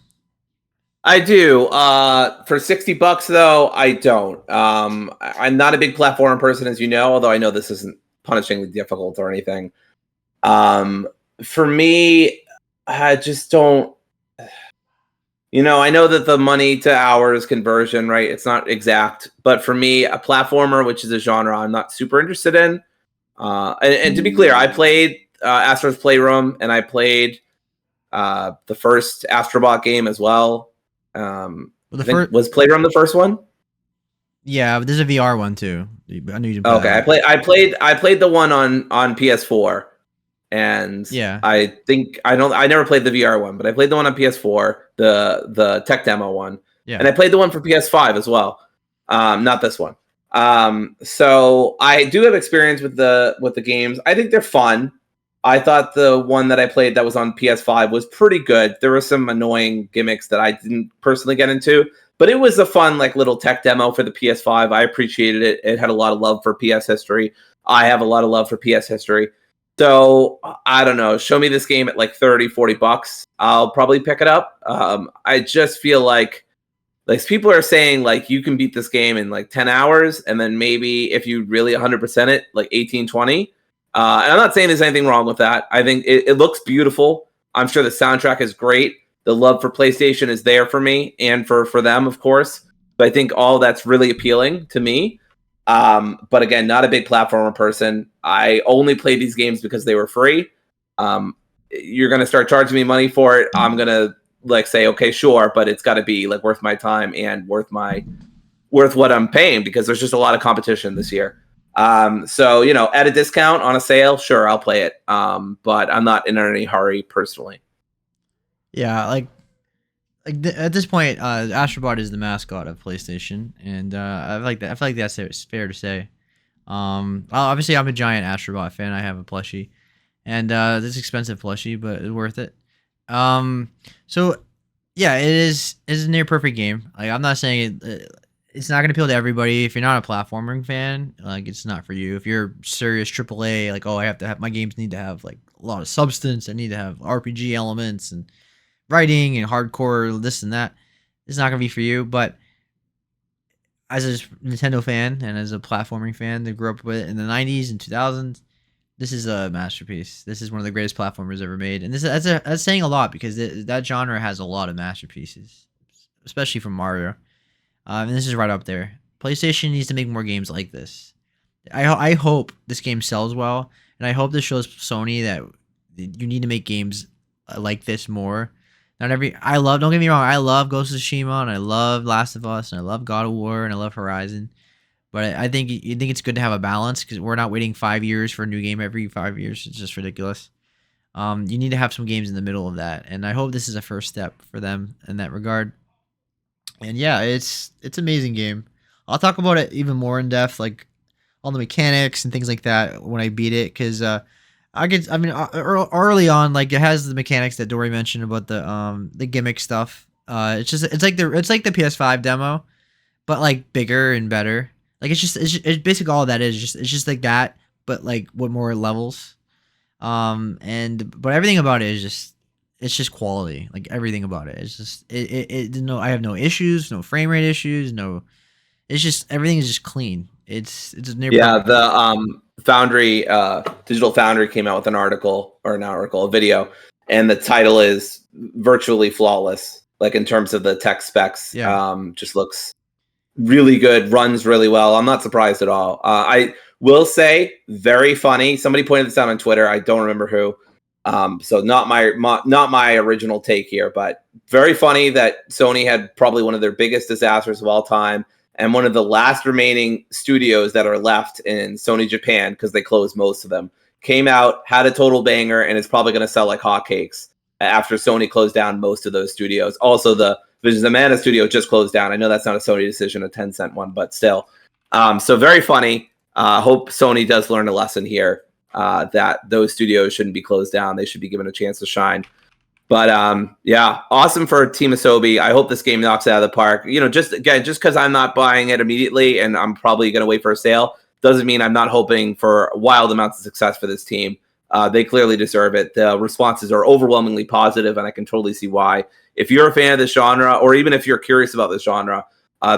I do. For $60 though, I don't. I'm not a big platform person, as you know, although I know this isn't punishingly difficult or anything. For me, I just don't. I know that the money to hours conversion, right? It's not exact, but for me, a platformer, which is a genre I'm not super interested in. And to be clear, I played Astro's Playroom, and I played the first Astro Bot game as well. Was Playroom the first one? Yeah, but there's a VR one too. I knew you didn't play I played the one on PS4, and yeah, I never played the VR one, but I played the one on PS4, the tech demo one, and I played the one for PS5 as well. Not this one. So I do have experience with the games. I think they're fun. I thought the one that I played that was on PS5 was pretty good. There were some annoying gimmicks that I didn't personally get into, but it was a fun little tech demo for the PS5. I appreciated it. It had a lot of love for PS history. I have a lot of love for PS history. So I don't know. Show me this game at $30-$40. I'll probably pick it up. I just feel like people are saying you can beat this game in 10 hours, and then maybe if you really 100% it, 18-20. And I'm not saying there's anything wrong with that. I think it looks beautiful. I'm sure the soundtrack is great. The love for PlayStation is there for me and for them, of course. But I think all that's really appealing to me. But again, not a big platformer person. I only played these games because they were free. You're going to start charging me money for it. I'm going to say, okay, sure, but it's got to be worth my time and worth what I'm paying, because there's just a lot of competition this year. So at a discount on a sale, sure, I'll play it. But I'm not in any hurry personally. Yeah, at this point, Astro Bot is the mascot of PlayStation, and I like that. I feel like that's fair to say. Obviously, I'm a giant Astro Bot fan. I have a plushie, and this expensive plushie, but it's worth it. So yeah, it's a near perfect game. I'm not saying it's not gonna appeal to everybody. If you're not a platforming fan, it's not for you. If you're serious AAA, I have to have my games need to have a lot of substance. I need to have RPG elements and writing and hardcore this and that. It's not gonna be for you. But as a Nintendo fan and as a platforming fan that grew up with it in the 90s and 2000s, this is a masterpiece. This is one of the greatest platformers ever made, and that's saying a lot, because that genre has a lot of masterpieces, especially from Mario. And this is right up there. PlayStation needs to make more games like this. I hope this game sells well, and I hope this shows Sony that you need to make games like this more. Don't get me wrong, I love Ghost of Tsushima, and I love Last of Us, and I love God of War, and I love Horizon. But I think it's good to have a balance, because we're not waiting 5 years for a new game every 5 years. It's just ridiculous. You need to have some games in the middle of that, and I hope this is a first step for them in that regard. And yeah, it's an amazing game. I'll talk about it even more in depth, all the mechanics and things like that when I beat it, because early on, it has the mechanics that Dory mentioned about the gimmick stuff. It's like the PS5 demo, but bigger and better. It's basically all that is. It's just like that, but with more levels. But everything about it is it's just quality. Everything about it is just I have no issues, no frame rate issues, no. It's just everything is just clean. It's near. Yeah, the Foundry, Digital Foundry came out with a video, and the title is virtually flawless. In terms of the tech specs, just looks really good, runs really well. I'm not surprised at all. I will say, very funny. Somebody pointed this out on Twitter. I don't remember who. So not my original take here, but very funny that Sony had probably one of their biggest disasters of all time, and one of the last remaining studios that are left in Sony Japan, because they closed most of them, came out, had a total banger, and it's probably going to sell like hotcakes after Sony closed down most of those studios. Also, the Visions of Mana studio just closed down. I know that's not a Sony decision, a 10-cent one, but still. So very funny. Hope Sony does learn a lesson here, that those studios shouldn't be closed down. They should be given a chance to shine. But yeah, awesome for Team Asobi. I hope this game knocks it out of the park. Just because I'm not buying it immediately, and I'm probably going to wait for a sale, doesn't mean I'm not hoping for wild amounts of success for this team. They clearly deserve it. The responses are overwhelmingly positive, and I can totally see why. If you're a fan of this genre, or even if you're curious about this genre,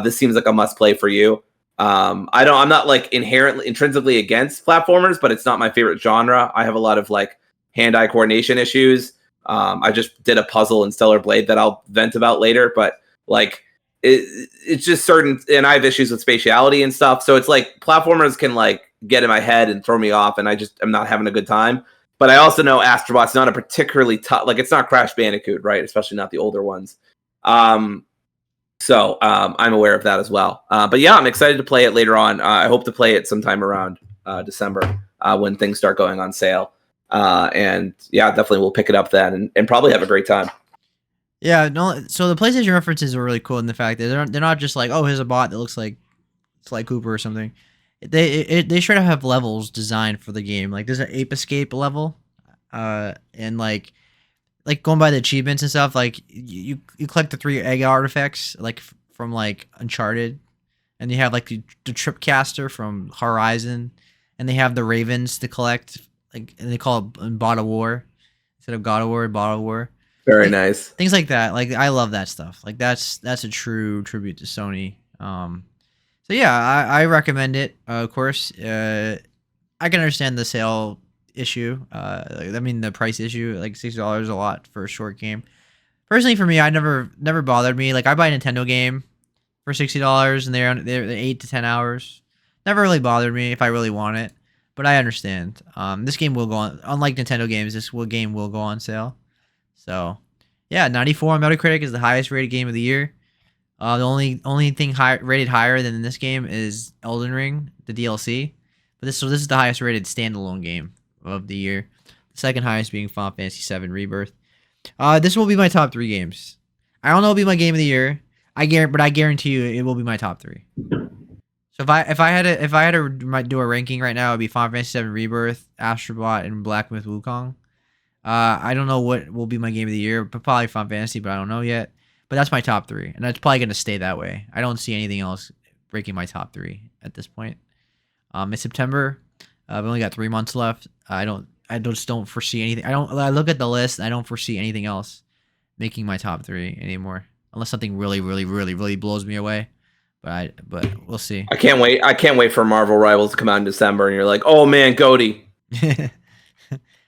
this seems like a must play for you. I'm not like intrinsically against platformers, but it's not my favorite genre. I have a lot of like hand-eye coordination issues. I just did a puzzle in Stellar Blade that I'll vent about later, but like it's just certain, and I have issues with spatiality and stuff. So it's like platformers can like get in my head and throw me off, and I'm not having a good time. But I also know Astro Bot's not a particularly tough, like it's not Crash Bandicoot, right? Especially not the older ones. So I'm aware of that as well. But yeah, I'm excited to play it later on. I hope to play it sometime around December when things start going on sale. And yeah, definitely we'll pick it up then and probably have a great time. Yeah, no. So the PlayStation references are really cool in the fact that they're not just like, oh, here's a bot that looks like Sly Cooper or something. They straight up have levels designed for the game. Like there's an ape escape level, and like going by the achievements and stuff. Like you collect the 3 egg artifacts like from like Uncharted, and you have like the Tripcaster from Horizon, and they have the ravens to collect. Like, and they call it Bot of War instead of God of War, Bot of War. Very nice. Things like that. Like I love that stuff. Like that's a true tribute to Sony. So yeah, I recommend it. Of course, I can understand the sale issue. I mean the price issue. Like $60 is a lot for a short game. Personally, for me, I never bothered me. Like I buy a Nintendo game for $60, and they're 8 to 10 hours. Never really bothered me if I really want it. But I understand. This game will go on. Unlike Nintendo games, game will go on sale. So, yeah, 94 on Metacritic is the highest rated game of the year. The only thing rated higher than this game is Elden Ring, the DLC. But this is the highest rated standalone game of the year. The second highest being Final Fantasy VII Rebirth. This will be my top 3 games. I don't know it'll be my game of the year. But I guarantee you it will be my top 3. So if I had to do a ranking right now, it'd be Final Fantasy VII Rebirth, Astro Bot, and Black Myth Wukong. I don't know what will be my game of the year, but probably Final Fantasy, but I don't know yet. But that's my top 3, and that's probably gonna stay that way. I don't see anything else breaking my top 3 at this point. It's September. I've only got 3 months left. I just don't foresee anything. I look at the list. I don't foresee anything else making my top 3 anymore, unless something really, really, really, really blows me away. But we'll see. I can't wait for Marvel Rivals to come out in December, and you're like, oh man, Goaty.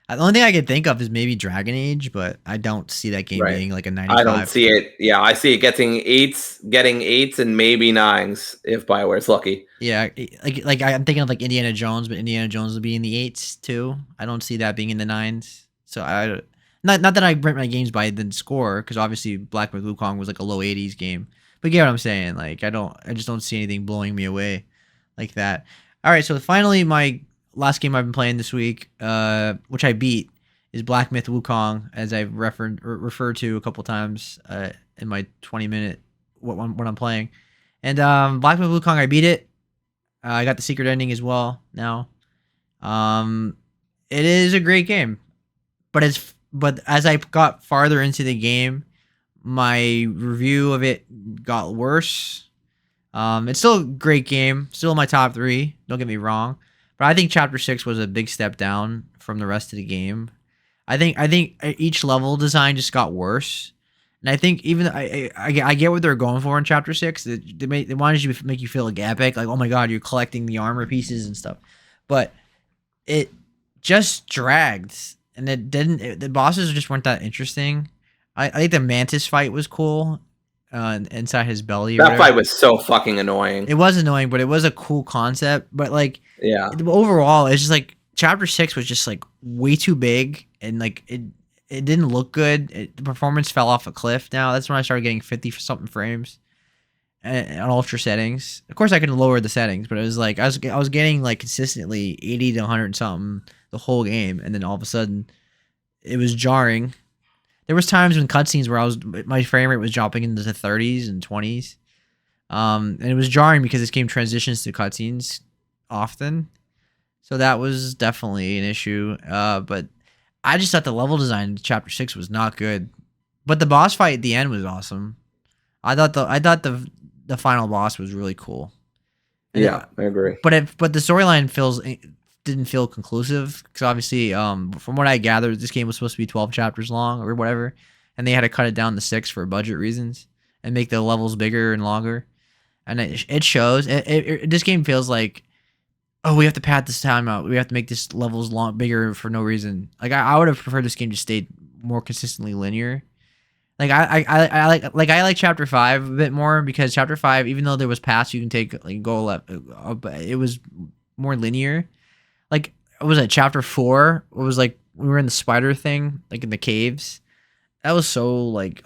The only thing I can think of is maybe Dragon Age, but I don't see that game being like a 95. I don't see it. Yeah, I see it getting 8s and maybe 9s if BioWare's lucky. Yeah, like I'm thinking of like Indiana Jones, but Indiana Jones will be in the 8s too. I don't see that being in the 9s. So not that I rate my games by the score, because obviously Black Myth Wukong was like a low 80s game. But you get what I'm saying? Like I just don't see anything blowing me away like that. All right, so finally my last game I've been playing this week, which I beat, is Black Myth Wukong, as I've referred to a couple times in my 20-minute what I'm playing. And Black Myth Wukong, I beat it. I got the secret ending as well now. It is a great game, but as I got farther into the game, my review of it got worse. It's still a great game, still in my top 3. Don't get me wrong. But I think Chapter 6 was a big step down from the rest of the game. I think each level design just got worse. And I think even I get what they're going for in Chapter 6. They wanted to make you feel like epic. Like, oh my god, you're collecting the armor pieces and stuff. But it just dragged. And it didn't. The bosses just weren't that interesting. I think the Mantis fight was cool. Inside his belly. That fight was so fucking annoying. It was annoying, but it was a cool concept. But like, yeah, overall, it's just like Chapter 6 was just like way too big, and like it didn't look good. The performance fell off a cliff. Now that's when I started getting 50 something frames on ultra settings. Of course, I could lower the settings, but it was like I was getting like consistently 80 to 100 and something the whole game, and then all of a sudden, it was jarring. There was times when cutscenes where my frame rate was dropping into the 30s and 20s, and it was jarring because this game transitions to cutscenes often, so that was definitely an issue. But I just thought the level design in Chapter 6 was not good, but the boss fight at the end was awesome. I thought the final boss was really cool, Yeah, I agree. But the storyline didn't feel conclusive because obviously, from what I gathered, this game was supposed to be 12 chapters long or whatever, and they had to cut it down to 6 for budget reasons and make the levels bigger and longer. And it shows. This game feels like, oh, we have to pad this time out. We have to make this levels bigger for no reason. Like I would have preferred this game to stay more consistently linear. Like I like chapter 5 a bit more because chapter 5, even though there was paths you can take, like go left, it was more linear. Like was it chapter 4? It was like we were in the spider thing, like in the caves. That was so like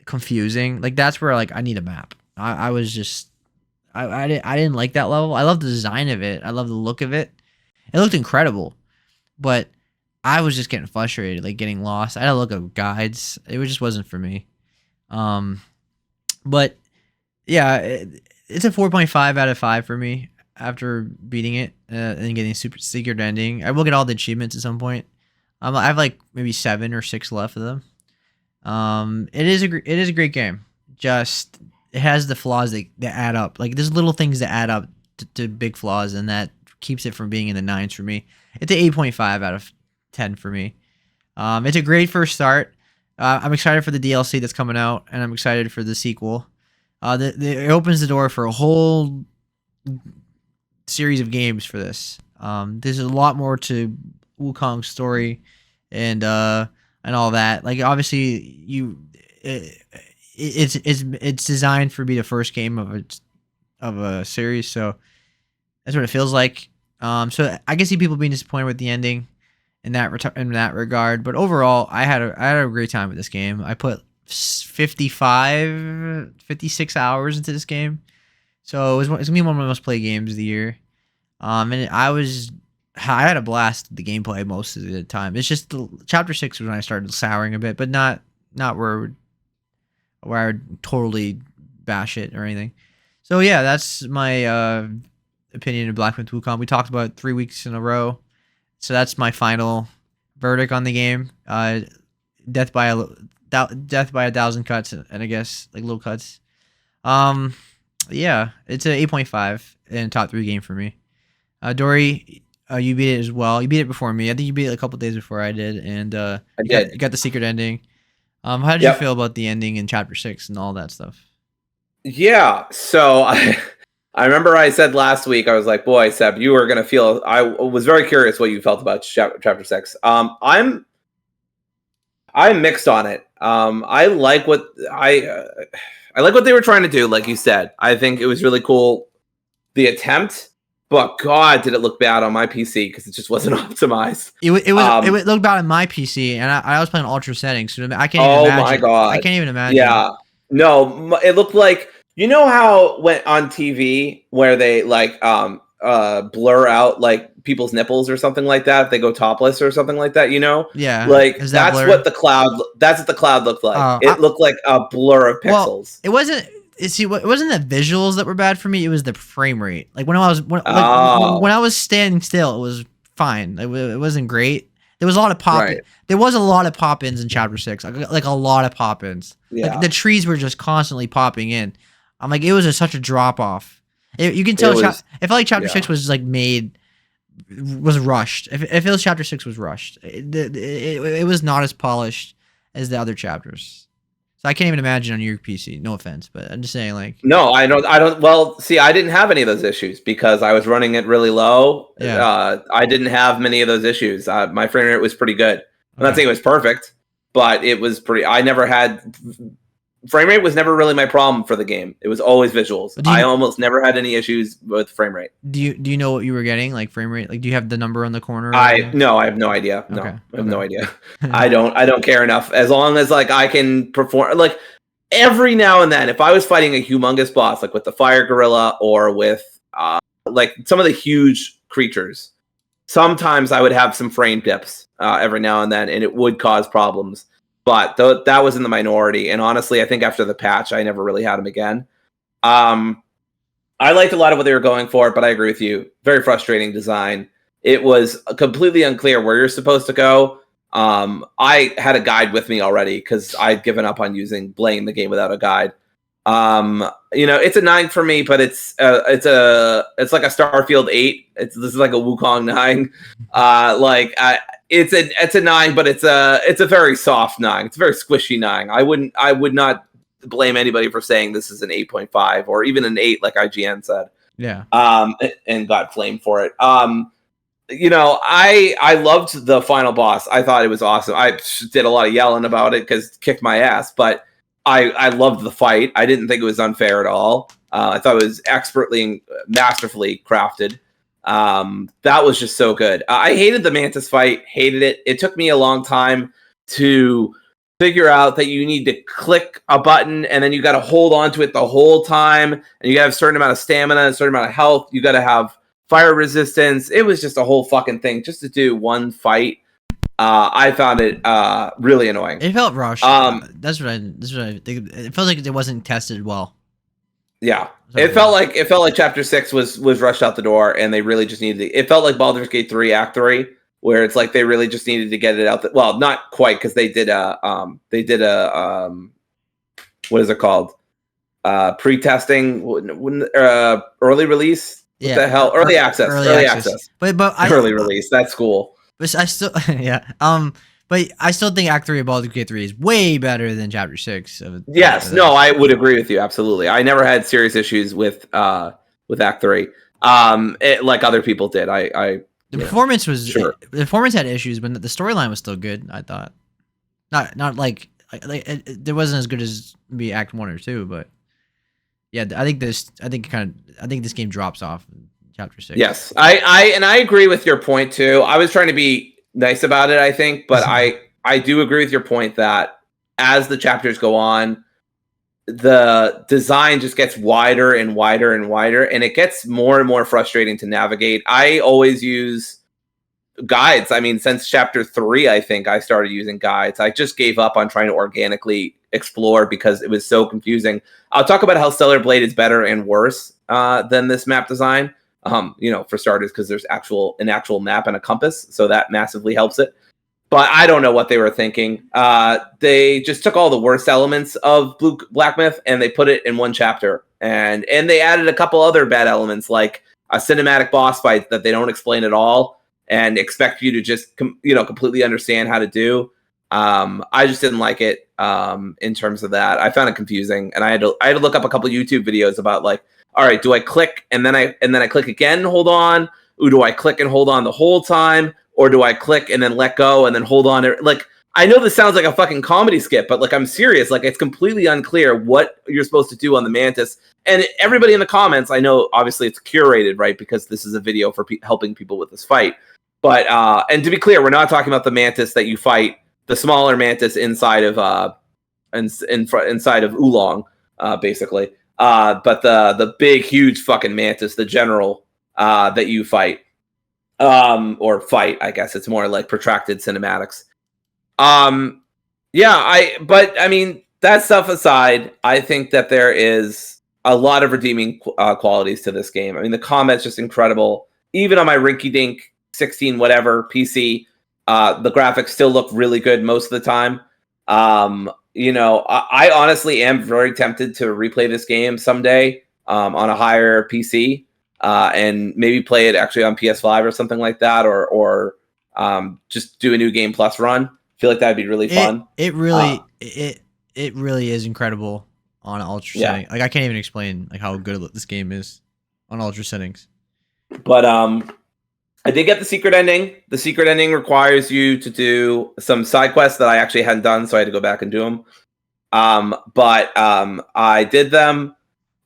confusing. Like that's where like I need a map. I was just I didn't like that level. I love the design of it. I love the look of it. It looked incredible, but I was just getting frustrated, like getting lost. I had to look at guides. It just wasn't for me. But yeah, it's a 4.5 out of 5 for me after beating it and getting a super secret ending. I will get all the achievements at some point. I have like maybe 7 or 6 left of them. It is a great game. Just it has the flaws that add up. Like there's little things that add up to big flaws, and that keeps it from being in the 9s for me. It's an 8.5 out of 10 for me. It's a great first start. I'm excited for the DLC that's coming out, and I'm excited for the sequel. It opens the door for a whole series of games for this. There's a lot more to Wukong's story, and all that. Like obviously, it's designed for be the first game of a series, so that's what it feels like. So I can see people being disappointed with the ending in that regard, but overall, I had a great time with this game. I put 56 hours into this game, so it's gonna be one of my most played games of the year. And I had a blast with the gameplay most of the time. It's just chapter 6 was when I started souring a bit, but not where I would totally bash it or anything. So yeah, that's my opinion of Black Myth Wukong. We talked about it 3 weeks in a row, so that's my final verdict on the game. Death by 1,000 cuts, and I guess like little cuts. Yeah, it's an 8.5 and top 3 game for me. Dory, you beat it as well. You beat it before me. I think you beat it a couple days before I did, and you got the secret ending. How did you feel about the ending in chapter 6 and all that stuff? Yeah, so I remember I said last week, I was like, boy, Seb, you were going to feel, I was very curious what you felt about chapter 6. I'm mixed on it. I like what they were trying to do, like you said. I think it was really cool, the attempt, but God, did it look bad on my PC because it just wasn't optimized. It looked bad on my PC, and I was playing ultra settings, so I can't even imagine. Oh my God. I can't even imagine. Yeah. No, it looked like, you know how when on TV where they like blur out like people's nipples or something like that if they go topless or something like that, you know? Yeah. Like that's what the cloud looked like. It looked like a blur of pixels. Well, it wasn't the visuals that were bad for me. It was the frame rate. Like when I was standing still, it was fine. It wasn't great. There was a lot of pop. Right. There was a lot of pop-ins in chapter 6. Like a lot of pop-ins. Yeah. Like the trees were just constantly popping in. I'm like, it was such a drop off. You can tell. I felt like chapter 6 was like was rushed. It feels chapter 6 was rushed. It was not as polished as the other chapters. So I can't even imagine on your PC. No offense, but I'm just saying, like. No, I don't. Well, see, I didn't have any of those issues because I was running it really low. Yeah. I didn't have many of those issues. My frame rate was pretty good. I'm not saying it was perfect, but it was pretty. I never had. Frame rate was never really my problem for the game. It was always visuals. I almost never had any issues with frame rate. Do you know what you were getting, like frame rate? Like, do you have the number on the corner? No, I have no idea. No, okay. I have no idea. I don't care enough. As long as like I can perform, like every now and then, if I was fighting a humongous boss, like with the fire gorilla or with like some of the huge creatures, sometimes I would have some frame dips every now and then, and it would cause problems. But that was in the minority. And honestly, I think after the patch, I never really had them again. I liked a lot of what they were going for, but I agree with you. Very frustrating design. It was completely unclear where you're supposed to go. I had a guide with me already because I'd given up on playing the game without a guide. It's a 9 for me, but it's like a Starfield 8. This is like a Wukong 9. It's a 9, but it's a very soft 9. It's a very squishy 9. I would not blame anybody for saying this is an 8.5 or even an 8 like IGN said. Yeah. And got flamed for it. I loved the final boss. I thought it was awesome. I did a lot of yelling about it because it kicked my ass, but I loved the fight. I didn't think it was unfair at all. I thought it was expertly and masterfully crafted. That was just so good. I hated the Mantis fight. Hated it. It took me a long time to figure out that you need to click a button and then you got to hold on to it the whole time. And you got to have a certain amount of stamina, a certain amount of health. You got to have fire resistance. It was just a whole fucking thing just to do one fight. I found it really annoying. It felt rushed. That's what I think. It felt like it wasn't tested well. Yeah, it felt like Chapter 6 was rushed out the door, and they really just needed. It felt like Baldur's Gate 3 Act 3, where it's like they really just needed to get it out. Well, not quite, because they did a what is it called? Pre-testing, early release. What the hell? Early access. Early access. But early release. That's cool. But I still but I still think Act 3 of Baldur's Gate 3 is way better than Chapter 6. Yes, no, I would agree with you absolutely. I never had serious issues with Act 3. Like other people did. The performance was sure. The performance had issues, but the storyline was still good. I thought, not like it wasn't as good as maybe Act 1 or 2, but yeah, I think this game drops off in Chapter 6. Yes, I agree with your point too. I was trying to be nice about it, I think, but I do agree with your point that as the chapters go on, the design just gets wider and wider and wider, and it gets more and more frustrating to navigate. I always use guides. I mean, since Chapter 3, I think I started using guides. I just gave up on trying to organically explore because it was so confusing. I'll talk about how Stellar Blade is better and worse than this map design. For starters, because there's an actual map and a compass, so that massively helps it. But I don't know what they were thinking. They just took all the worst elements of Black Myth and they put it in one chapter, and they added a couple other bad elements, like a cinematic boss fight that they don't explain at all and expect you to just completely understand how to do. I just didn't like it in terms of that. I found it confusing, and I had to look up a couple YouTube videos about like, all right, do I click and then I click again, hold on? Or do I click and hold on the whole time? Or do I click and then let go and then hold on? Like, I know this sounds like a fucking comedy skit, but like, I'm serious. Like, it's completely unclear what you're supposed to do on the Mantis. And everybody in the comments, I know obviously it's curated, right? Because this is a video for helping people with this fight. But, and to be clear, we're not talking about the Mantis that you fight, the smaller Mantis inside of inside of Oolong, basically. But the big, huge fucking Mantis, the general that you fight, or fight, I guess it's more like protracted cinematics. But I mean, that stuff aside, I think that there is a lot of redeeming qualities to this game. I mean, the combat's just incredible. Even on my rinky-dink 16 whatever PC, the graphics still look really good most of the time. I honestly am very tempted to replay this game someday on a higher PC and maybe play it actually on PS5 or something like that, or just do a new game plus run. I feel like that'd be really fun. It really is incredible on ultra setting. Like, I can't even explain like how good this game is on ultra settings. But I did get the secret ending. The secret ending requires you to do some side quests that I actually hadn't done, so I had to go back and do them. But I did them.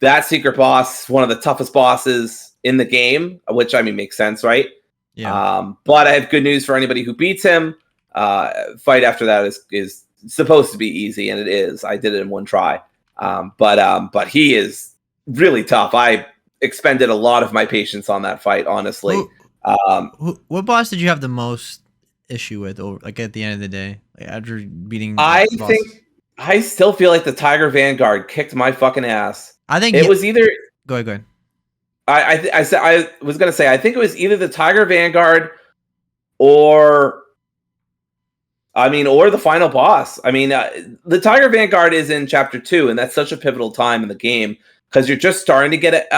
That secret boss, one of the toughest bosses in the game, which I mean makes sense, right? Yeah. But I have good news for anybody who beats him. Fight after that is supposed to be easy, and it is. I did it in one try. But he is really tough. I expended a lot of my patience on that fight, honestly. What boss did you have the most issue with, like at the end of the day, like after beating? I still feel like the Tiger Vanguard kicked my fucking ass. I think it was either. Go ahead. I was gonna say I think it was either the Tiger Vanguard or I mean, or the final boss. I mean, the Tiger Vanguard is in chapter 2, and that's such a pivotal time in the game because you're just starting to get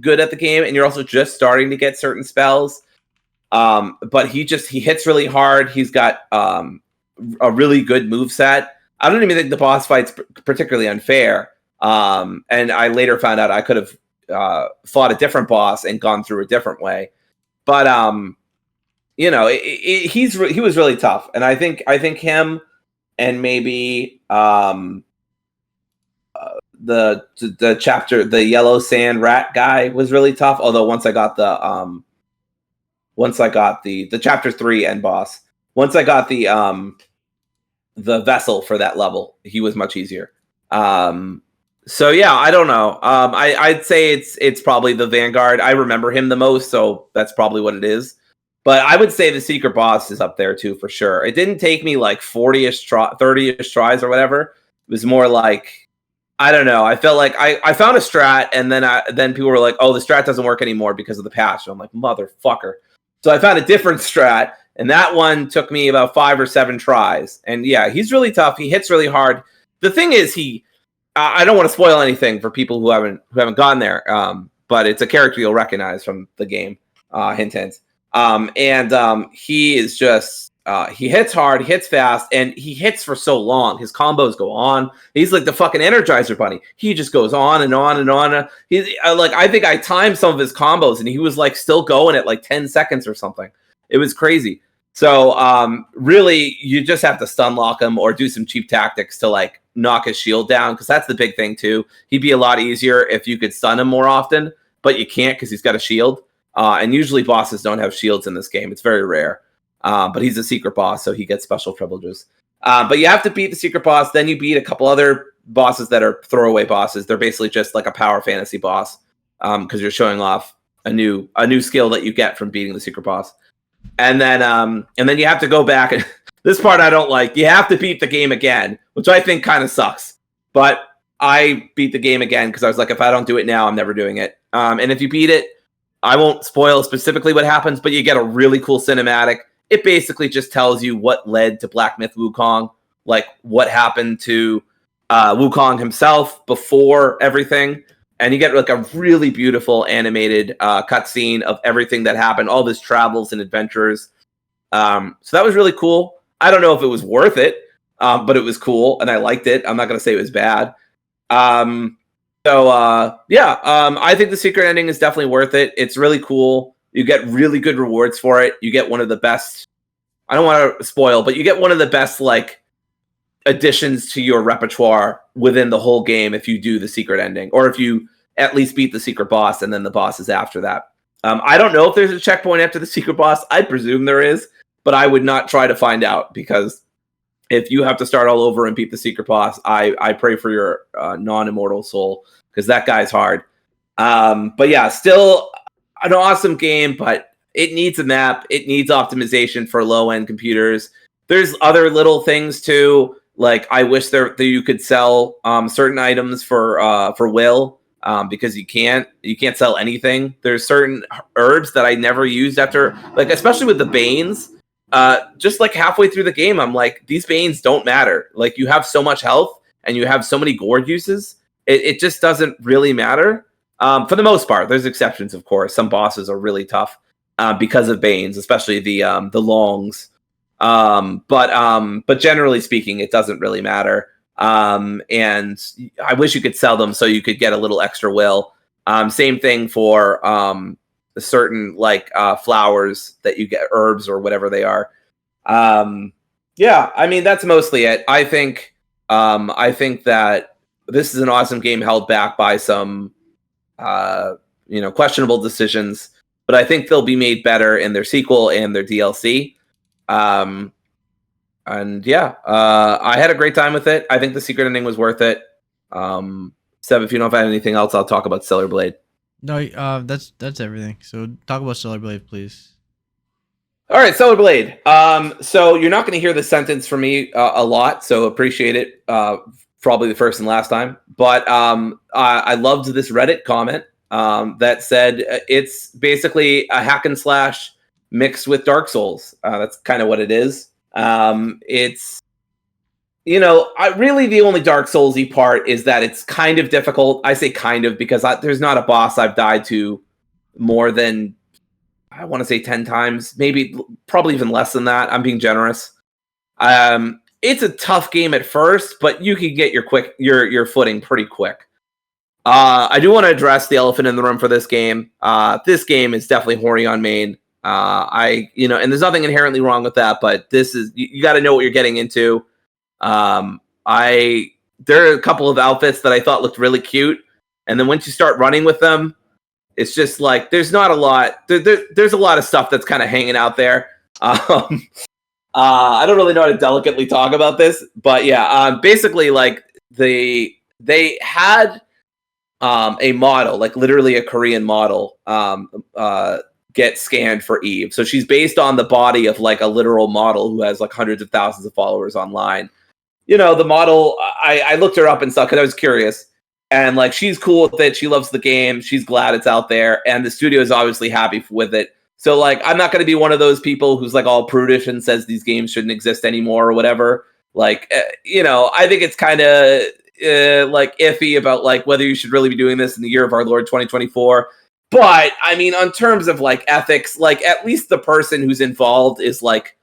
good at the game, and you're also just starting to get certain spells. But he hits really hard. He's got a really good moveset. I don't even think the boss fight's particularly unfair. And I later found out I could have fought a different boss and gone through a different way. But you know, he was really tough, and I think him and maybe the chapter, the yellow sand rat guy was really tough. Although once I got the chapter 3 end boss, once I got the vessel for that level, he was much easier. So yeah, I don't know. I'd say it's probably the Vanguard. I remember him the most, so that's probably what it is. But I would say the secret boss is up there too, for sure. It didn't take me like 40-ish, 30-ish tries or whatever. It was more like, I don't know. I felt like I found a strat, and then people were like, "Oh, the strat doesn't work anymore because of the patch." And I'm like, motherfucker. So I found a different strat, and that one took me about 5 or 7 tries. And yeah, he's really tough. He hits really hard. The thing is, I don't want to spoil anything for people who haven't gone there, but it's a character you'll recognize from the game. Hint, hint. He is just he hits hard, he hits fast, and he hits for so long. His combos go on. He's like the fucking Energizer Bunny. He just goes on and on and on. He's like, I think I timed some of his combos, and he was like still going at like 10 seconds or something. It was crazy. So really, you just have to stun lock him or do some cheap tactics to like knock his shield down, because that's the big thing too. He'd be a lot easier if you could stun him more often, but you can't because he's got a shield. And usually bosses don't have shields in this game. It's very rare. But he's a secret boss, so he gets special privileges. But you have to beat the secret boss. Then you beat a couple other bosses that are throwaway bosses. They're basically just like a power fantasy boss, because you're showing off a new skill that you get from beating the secret boss. And then you have to go back. And this part I don't like. You have to beat the game again, which I think kind of sucks. But I beat the game again because I was like, if I don't do it now, I'm never doing it. And if you beat it, I won't spoil specifically what happens, but you get a really cool cinematic. It basically just tells you what led to Black Myth Wukong, like what happened to Wukong himself before everything. And you get like a really beautiful animated cutscene of everything that happened, all his travels and adventures. So that was really cool. I don't know if it was worth it, but it was cool, and I liked it. I'm not going to say it was bad. I think the secret ending is definitely worth it. It's really cool. You get really good rewards for it. You get one of the best, I don't want to spoil, but you get one of the best like additions to your repertoire within the whole game if you do the secret ending, or if you at least beat the secret boss and then the bosses after that. I don't know if there's a checkpoint after the secret boss. I presume there is, but I would not try to find out, because if you have to start all over and beat the secret boss, I pray for your non-immortal soul, because that guy's hard. But yeah, still an awesome game, but it needs a map. It needs optimization for low-end computers. There's other little things too. Like, I wish that you could sell certain items for Will, because you can't sell anything. There's certain herbs that I never used after, like, especially with the Banes. Just like halfway through the game, I'm like, these Banes don't matter. Like, you have so much health and you have so many gourd uses. It just doesn't really matter. For the most part, there's exceptions, of course. Some bosses are really tough because of Banes, especially the Longs. But generally speaking, it doesn't really matter. And I wish you could sell them so you could get a little extra will. Same thing for certain like flowers that you get, herbs or whatever they are. Yeah, I mean, that's mostly it. I think that this is an awesome game held back by some questionable decisions, but I think they'll be made better in their sequel and their DLC. I had a great time with it. I think the secret ending was worth it. Seb, if you don't have anything else, I'll talk about Stellar Blade. No, that's everything. So talk about Stellar Blade, please. All right, Stellar Blade. So you're not going to hear the sentence from me a lot, so appreciate it. Probably the first and last time. But I loved this Reddit comment that said it's basically a hack and slash mixed with Dark Souls. That's kind of what it is. It's, really the only Dark Souls-y part is that it's kind of difficult. I say kind of because there's not a boss I've died to more than, I want to say 10 times, probably even less than that. I'm being generous. It's a tough game at first, but you can get your footing pretty quick. I do want to address the elephant in the room for this game. This game is definitely horny on main. And there's nothing inherently wrong with that, but this is, you got to know what you're getting into. There are a couple of outfits that I thought looked really cute, and then once you start running with them, it's just like there's not a lot. There's a lot of stuff that's kind of hanging out there. I don't really know how to delicately talk about this, but yeah, basically, like they had a model, like literally a Korean model, get scanned for Eve. So she's based on the body of like a literal model who has like hundreds of thousands of followers online. The model, I looked her up and stuff because I was curious. And like, she's cool with it. She loves the game. She's glad it's out there. And the studio is obviously happy with it. So like, I'm not going to be one of those people who's like all prudish and says these games shouldn't exist anymore or whatever. Like, I think it's kind of like iffy about like whether you should really be doing this in the year of our Lord 2024. But I mean, on terms of like ethics, like at least the person who's involved is like,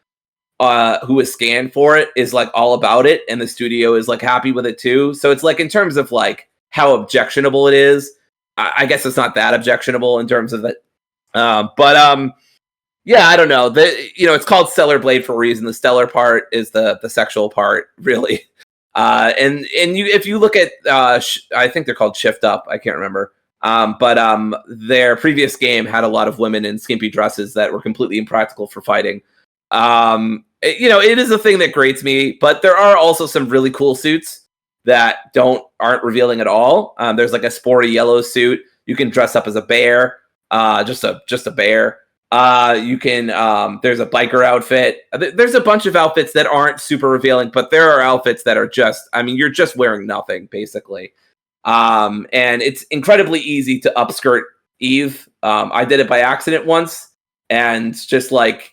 who is scanned for it is like all about it, and the studio is like happy with it too. So it's like in terms of like how objectionable it is, I guess it's not that objectionable in terms of it. Yeah, I don't know. It's called Stellar Blade for a reason. The stellar part is the sexual part, really. And if you look at, I think they're called Shift Up. I can't remember. But their previous game had a lot of women in skimpy dresses that were completely impractical for fighting. It is a thing that grates me, but there are also some really cool suits that aren't revealing at all. There's like a sporty yellow suit. You can dress up as a bear, just a bear. You can, there's a biker outfit. There's a bunch of outfits that aren't super revealing, but there are outfits that are you're just wearing nothing basically. And it's incredibly easy to upskirt Eve. I did it by accident once, and just like,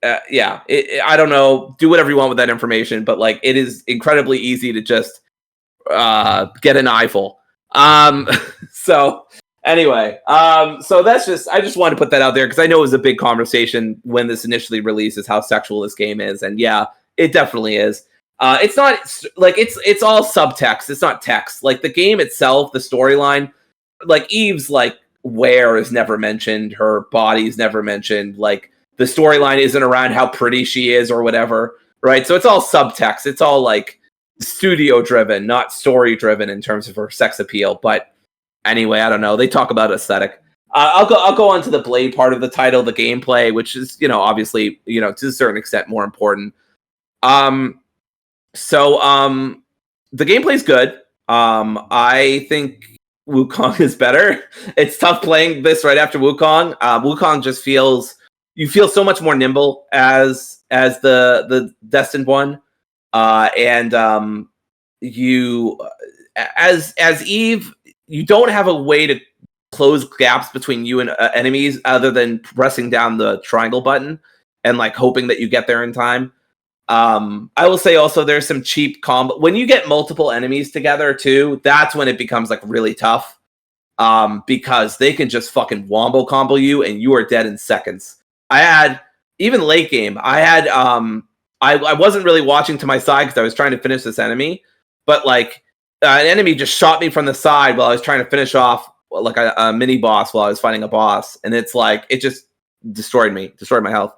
I don't know, do whatever you want with that information, but like it is incredibly easy to just get an eyeful. So anyway, so that's I just wanted to put that out there because I know it was a big conversation when this initially releases how sexual this game is, and yeah, it definitely is. It's not like it's all subtext. It's not text. Like the game itself, the storyline, like Eve's like wear is never mentioned, her body is never mentioned, like the storyline isn't around how pretty she is or whatever, right? So it's all subtext. It's all like studio driven, not story driven in terms of her sex appeal. But anyway, I don't know. They talk about aesthetic. I'll go on to the Blade part of the title, the gameplay, which is obviously to a certain extent more important. So the gameplay's good. I think Wukong is better. It's tough playing this right after Wukong. Wukong just you feel so much more nimble as the Destined one, and you as Eve, you don't have a way to close gaps between you and enemies other than pressing down the triangle button and like hoping that you get there in time. I will say also there's some cheap combo when you get multiple enemies together too. That's when it becomes like really tough, because they can just fucking wombo combo you and you are dead in seconds. I had, even late game, I had, I wasn't really watching to my side because I was trying to finish this enemy, but like an enemy just shot me from the side while I was trying to finish off like a mini boss while I was fighting a boss, and it's like it just destroyed my health.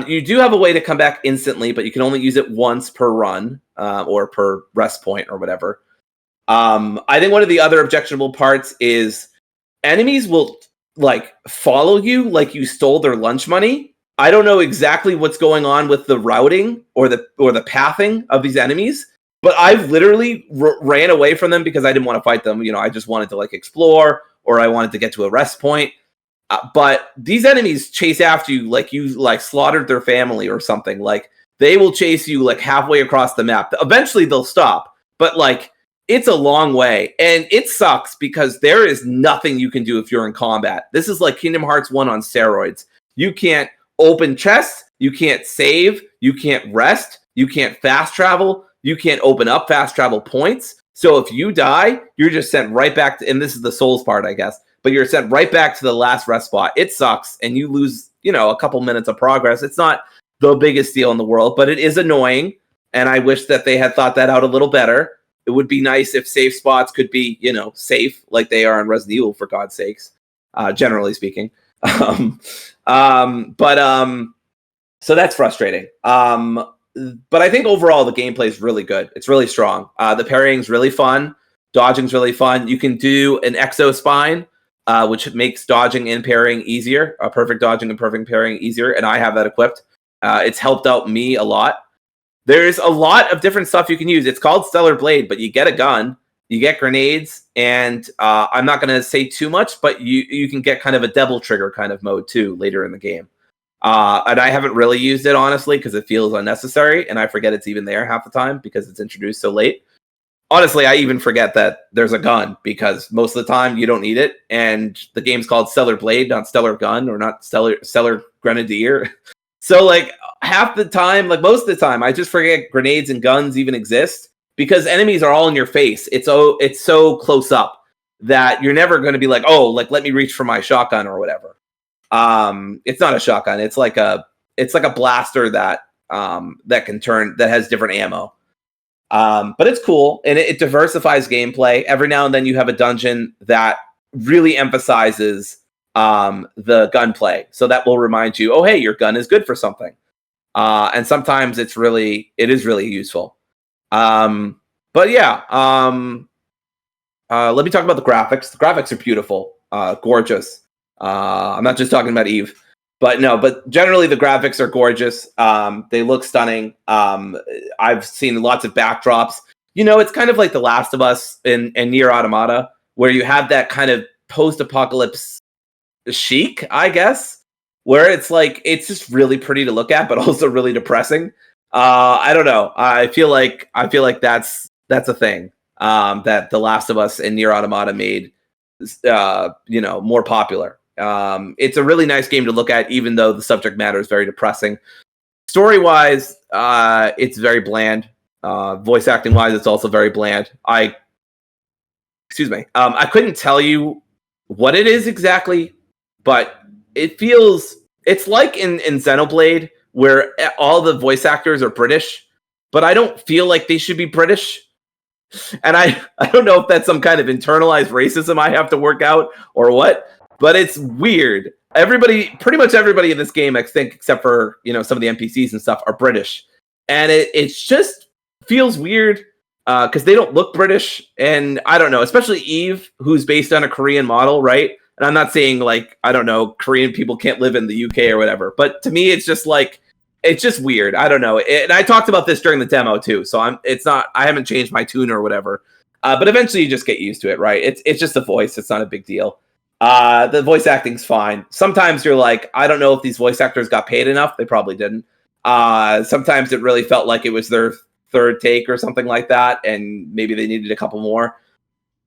You do have a way to come back instantly, but you can only use it once per run, or per rest point or whatever. I think one of the other objectionable parts is enemies will like follow you like you stole their lunch money. I don't know exactly what's going on with the routing or the pathing of these enemies, but I've literally ran away from them because I didn't want to fight them. I just wanted to like explore, or I wanted to get to a rest point. But these enemies chase after you like you like slaughtered their family or something. Like they will chase you like halfway across the map. Eventually they'll stop, but like it's a long way, and it sucks because there is nothing you can do if you're in combat. This is like Kingdom Hearts 1 on steroids. You can't open chests, you can't save, you can't rest, you can't fast travel, you can't open up fast travel points. So if you die, you're just sent right back to, and this is the souls part, I guess, but you're sent right back to the last rest spot. It sucks, and you lose, a couple minutes of progress. It's not the biggest deal in the world, but it is annoying, and I wish that they had thought that out a little better. It would be nice if safe spots could be, safe like they are in Resident Evil, for God's sakes, generally speaking. So that's frustrating. But I think overall the gameplay is really good. It's really strong. The parrying's really fun. Dodging's really fun. You can do an exo spine, which makes dodging and parrying easier. Perfect dodging and perfect parrying easier, and I have that equipped. It's helped out me a lot. There's a lot of different stuff you can use. It's called Stellar Blade, but you get a gun, you get grenades, and I'm not going to say too much, but you can get kind of a double trigger kind of mode too later in the game. And I haven't really used it, honestly, because it feels unnecessary, and I forget it's even there half the time because it's introduced so late. Honestly, I even forget that there's a gun because most of the time you don't need it, and the game's called Stellar Blade, not Stellar Gun, or not Stellar Grenadier. So, half the time, most of the time, I just forget grenades and guns even exist because enemies are all in your face. It's so close up that you're never going to be let me reach for my shotgun or whatever. It's not a shotgun. It's like a blaster that can turn, that has different ammo. But it's cool, and it diversifies gameplay. Every now and then you have a dungeon that really emphasizes the gunplay, so that will remind you, oh hey, your gun is good for something. And sometimes it is really useful. But yeah, let me talk about the graphics. The graphics are beautiful, gorgeous. I'm not just talking about Eve, but generally the graphics are gorgeous. They look stunning. I've seen lots of backdrops. It's kind of like The Last of Us and Nier Automata, where you have that kind of post-apocalypse chic, I guess, where it's just really pretty to look at, but also really depressing. I don't know. I feel like that's a thing that The Last of Us and Nier Automata made, more popular. It's a really nice game to look at, even though the subject matter is very depressing. Story-wise, it's very bland. Voice acting-wise, it's also very bland. I couldn't tell you what it is exactly, but it's like in Xenoblade, where all the voice actors are British, but I don't feel like they should be British. And I don't know if that's some kind of internalized racism I have to work out or what, but it's weird. Pretty much everybody in this game, I think, except for, some of the NPCs and stuff, are British. And it just feels weird because they don't look British. And I don't know, especially Eve, who's based on a Korean model, right? And I'm not saying Korean people can't live in the UK or whatever, but to me, it's just it's just weird. I don't know. And I talked about this during the demo too, so I haven't changed my tune or whatever. But eventually, you just get used to it, right? It's just a voice. It's not a big deal. The voice acting's fine. Sometimes you're I don't know if these voice actors got paid enough. They probably didn't. Sometimes it really felt like it was their third take or something like that, and maybe they needed a couple more.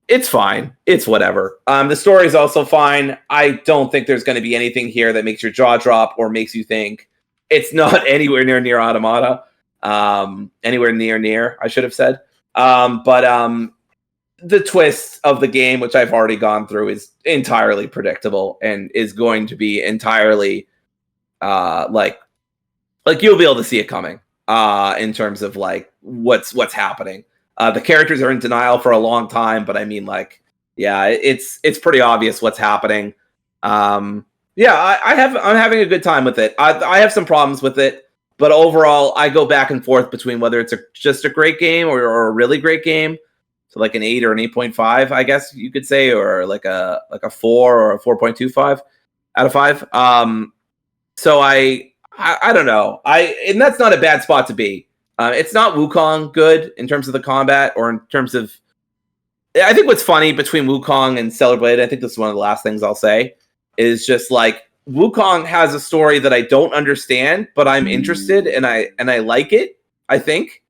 It's fine. It's whatever. The story is also fine. I don't think there's going to be anything here that makes your jaw drop or makes you think. It's not anywhere near Nier Automata. Anywhere near, I should have said. But the twist of the game, which I've already gone through, is entirely predictable and is going to be entirely you'll be able to see it coming in terms of what's happening. The characters are in denial for a long time, but I mean, it's pretty obvious what's happening. I'm having a good time with it. I have some problems with it, but overall, I go back and forth between whether it's just a great game or a really great game. So an 8 or an 8.5, I guess you could say, or a 4 or a 4.25 out of 5. So I don't know. And that's not a bad spot to be. It's not Wukong good in terms of the combat or in terms of. I think what's funny between Wukong and Stellar Blade, I think this is one of the last things I'll say, is just Wukong has a story that I don't understand, but I'm interested and I like it. I think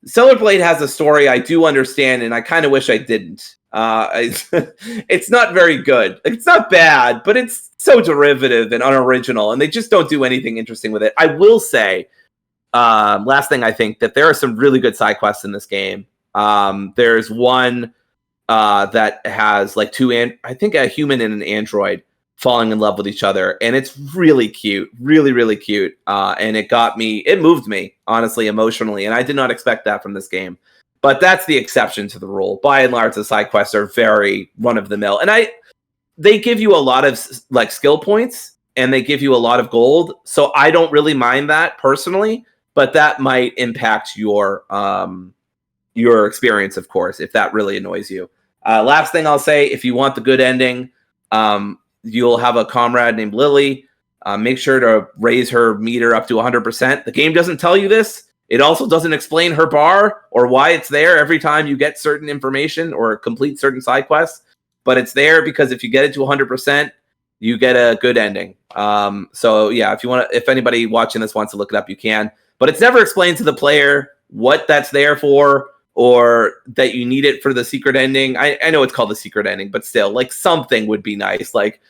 Stellar Blade has a story I do understand, and I kind of wish I didn't. It's not very good. It's not bad, but it's so derivative and unoriginal, and they just don't do anything interesting with it. I will say, last thing, I think that there are some really good side quests in this game. There's one that has like I think a human and an android falling in love with each other, and it's really cute, really cute. And it moved me, honestly, emotionally, and I did not expect that from this game. But that's the exception to the rule. By and large, the side quests are very run of the mill, and they give you a lot of like skill points, and they give you a lot of gold. So I don't really mind that personally, but that might impact your experience, of course, if that really annoys you. Last thing I'll say, if you want the good ending, you'll have a comrade named Lily. Make sure to raise her meter up to 100%. The game doesn't tell you this. It also doesn't explain her bar or why it's there every time you get certain information or complete certain side quests. But it's there because if you get it to 100%, you get a good ending. So yeah, if anybody watching this wants to look it up, you can. But it's never explained to the player what that's there for, or that you need it for the secret ending. I know it's called the secret ending, but still, like, something would be nice. Like,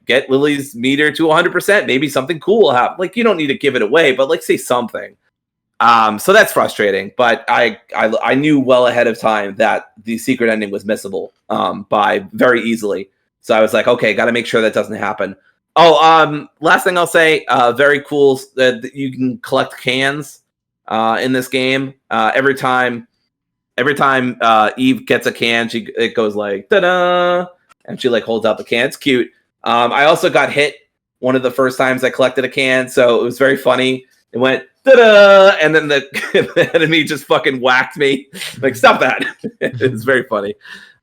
get Lily's meter to 100%. Maybe something cool will happen. Like, you don't need to give it away, but like, say something. So that's frustrating. But I knew well ahead of time that the secret ending was missable by very easily. So I was like, okay, got to make sure that doesn't happen. Last thing I'll say, very cool that you can collect cans in this game. Every time Eve gets a can, it goes like ta-da, and she like holds out the can. It's cute. I also got hit one of the first times I collected a can, so it was very funny. It went ta-da, and then the enemy just fucking whacked me. Like, stop that! It's very funny.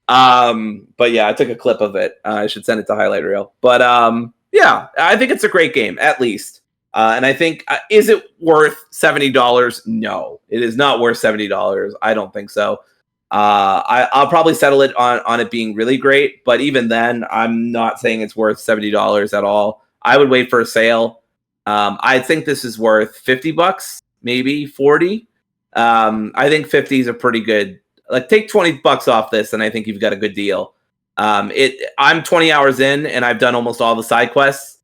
But yeah, I took a clip of it. I should send it to highlight reel. But yeah, I think it's a great game, at least. And I think, is it worth $70? No, it is not worth $70. I don't think so. I'll probably settle it on it being really great. But even then, I'm not saying it's worth $70 at all. I would wait for a sale. I think this is worth $50, maybe 40. I think 50 is a pretty good. Like, take $20 off this, and I think you've got a good deal. I'm 20 hours in, and I've done almost all the side quests.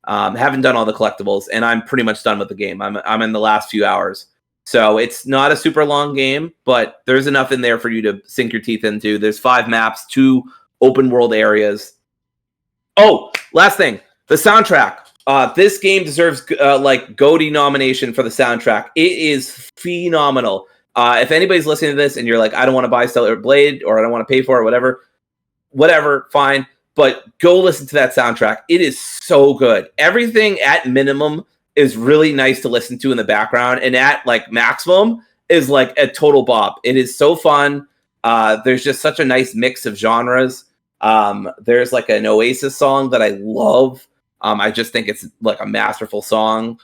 Haven't done all the collectibles, and I'm pretty much done with the game. I'm in the last few hours. So it's not a super long game, but there's enough in there for you to sink your teeth into. There's 5 maps, 2 open world areas. Oh, last thing, the soundtrack. This game deserves like GOTY nomination for the soundtrack. It is phenomenal. If anybody's listening to this and you're like, I don't want to buy Stellar Blade, or I don't want to pay for it, whatever, fine. But go listen to that soundtrack. It is so good. Everything at minimum is really nice to listen to in the background, and at like maximum is like a total bop. It is so fun. There's just such a nice mix of genres. There's like an Oasis song that I love. I just think it's like a masterful song.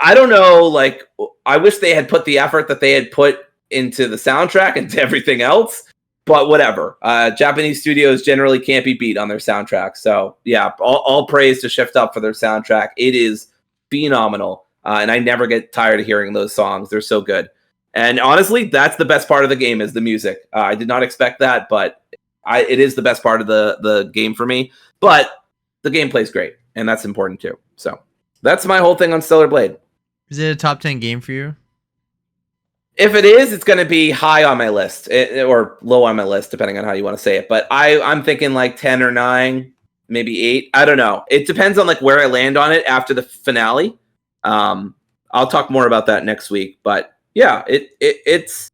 I don't know, like, I wish they had put the effort that they had put into the soundtrack into everything else. But whatever. Japanese studios generally can't be beat on their soundtrack. So yeah, all praise to Shift Up for their soundtrack. It is phenomenal. And I never get tired of hearing those songs. They're so good. And honestly, that's the best part of the game, is the music. I did not expect that, but it is the best part of the game for me. But the gameplay is great, and that's important too. So that's my whole thing on Stellar Blade. Is it a top 10 game for you? If it is, it's going to be high on my list, or low on my list, depending on how you want to say it. But I'm thinking like 10 or 9, maybe 8. I don't know. It depends on like where I land on it after the finale. I'll talk more about that next week. But yeah, it's.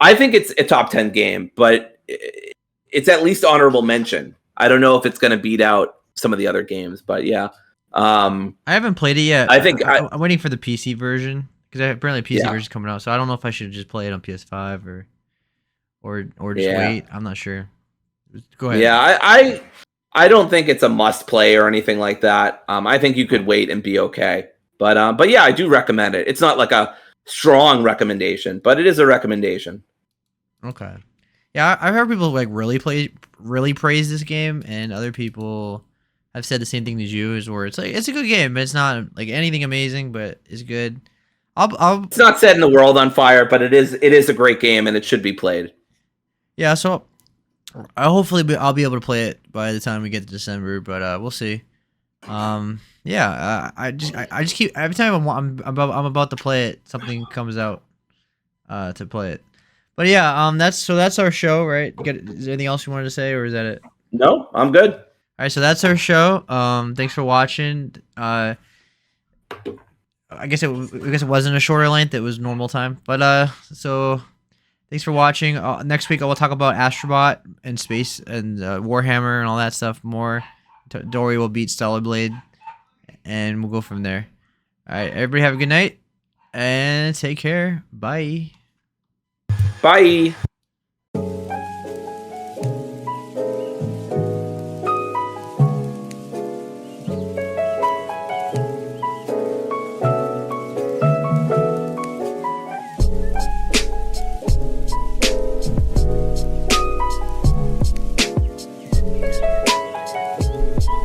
I think it's a top 10 game, but it's at least honorable mention. I don't know if it's going to beat out some of the other games, but yeah. I haven't played it yet. I think I'm waiting for the PC version. Because apparently PC version is coming out, so I don't know if I should just play it on PS5 or just wait. I'm not sure. Go ahead. Yeah, I don't think it's a must play or anything like that. I think you could wait and be okay. But yeah, I do recommend it. It's not like a strong recommendation, but it is a recommendation. Okay. Yeah, I've heard people like really praise this game, and other people have said the same thing as you, is where it's like it's a good game, but it's not like anything amazing, but it's good. I'll It's not setting the world on fire, but it is a great game and it should be played. Yeah, so I'll be able to play it by the time we get to December, but we'll see. Yeah, I just keep every time I'm about to play it, something comes out to play it. But yeah, that's our show, right? Is there anything else you wanted to say, or is that it? No, I'm good. All right, so that's our show. Thanks for watching. I guess it wasn't a shorter length; it was normal time. But so thanks for watching. Next week I will talk about Astro Bot and space and Warhammer and all that stuff more. Dory will beat Stellar Blade, and we'll go from there. All right, everybody have a good night and take care. Bye. Bye.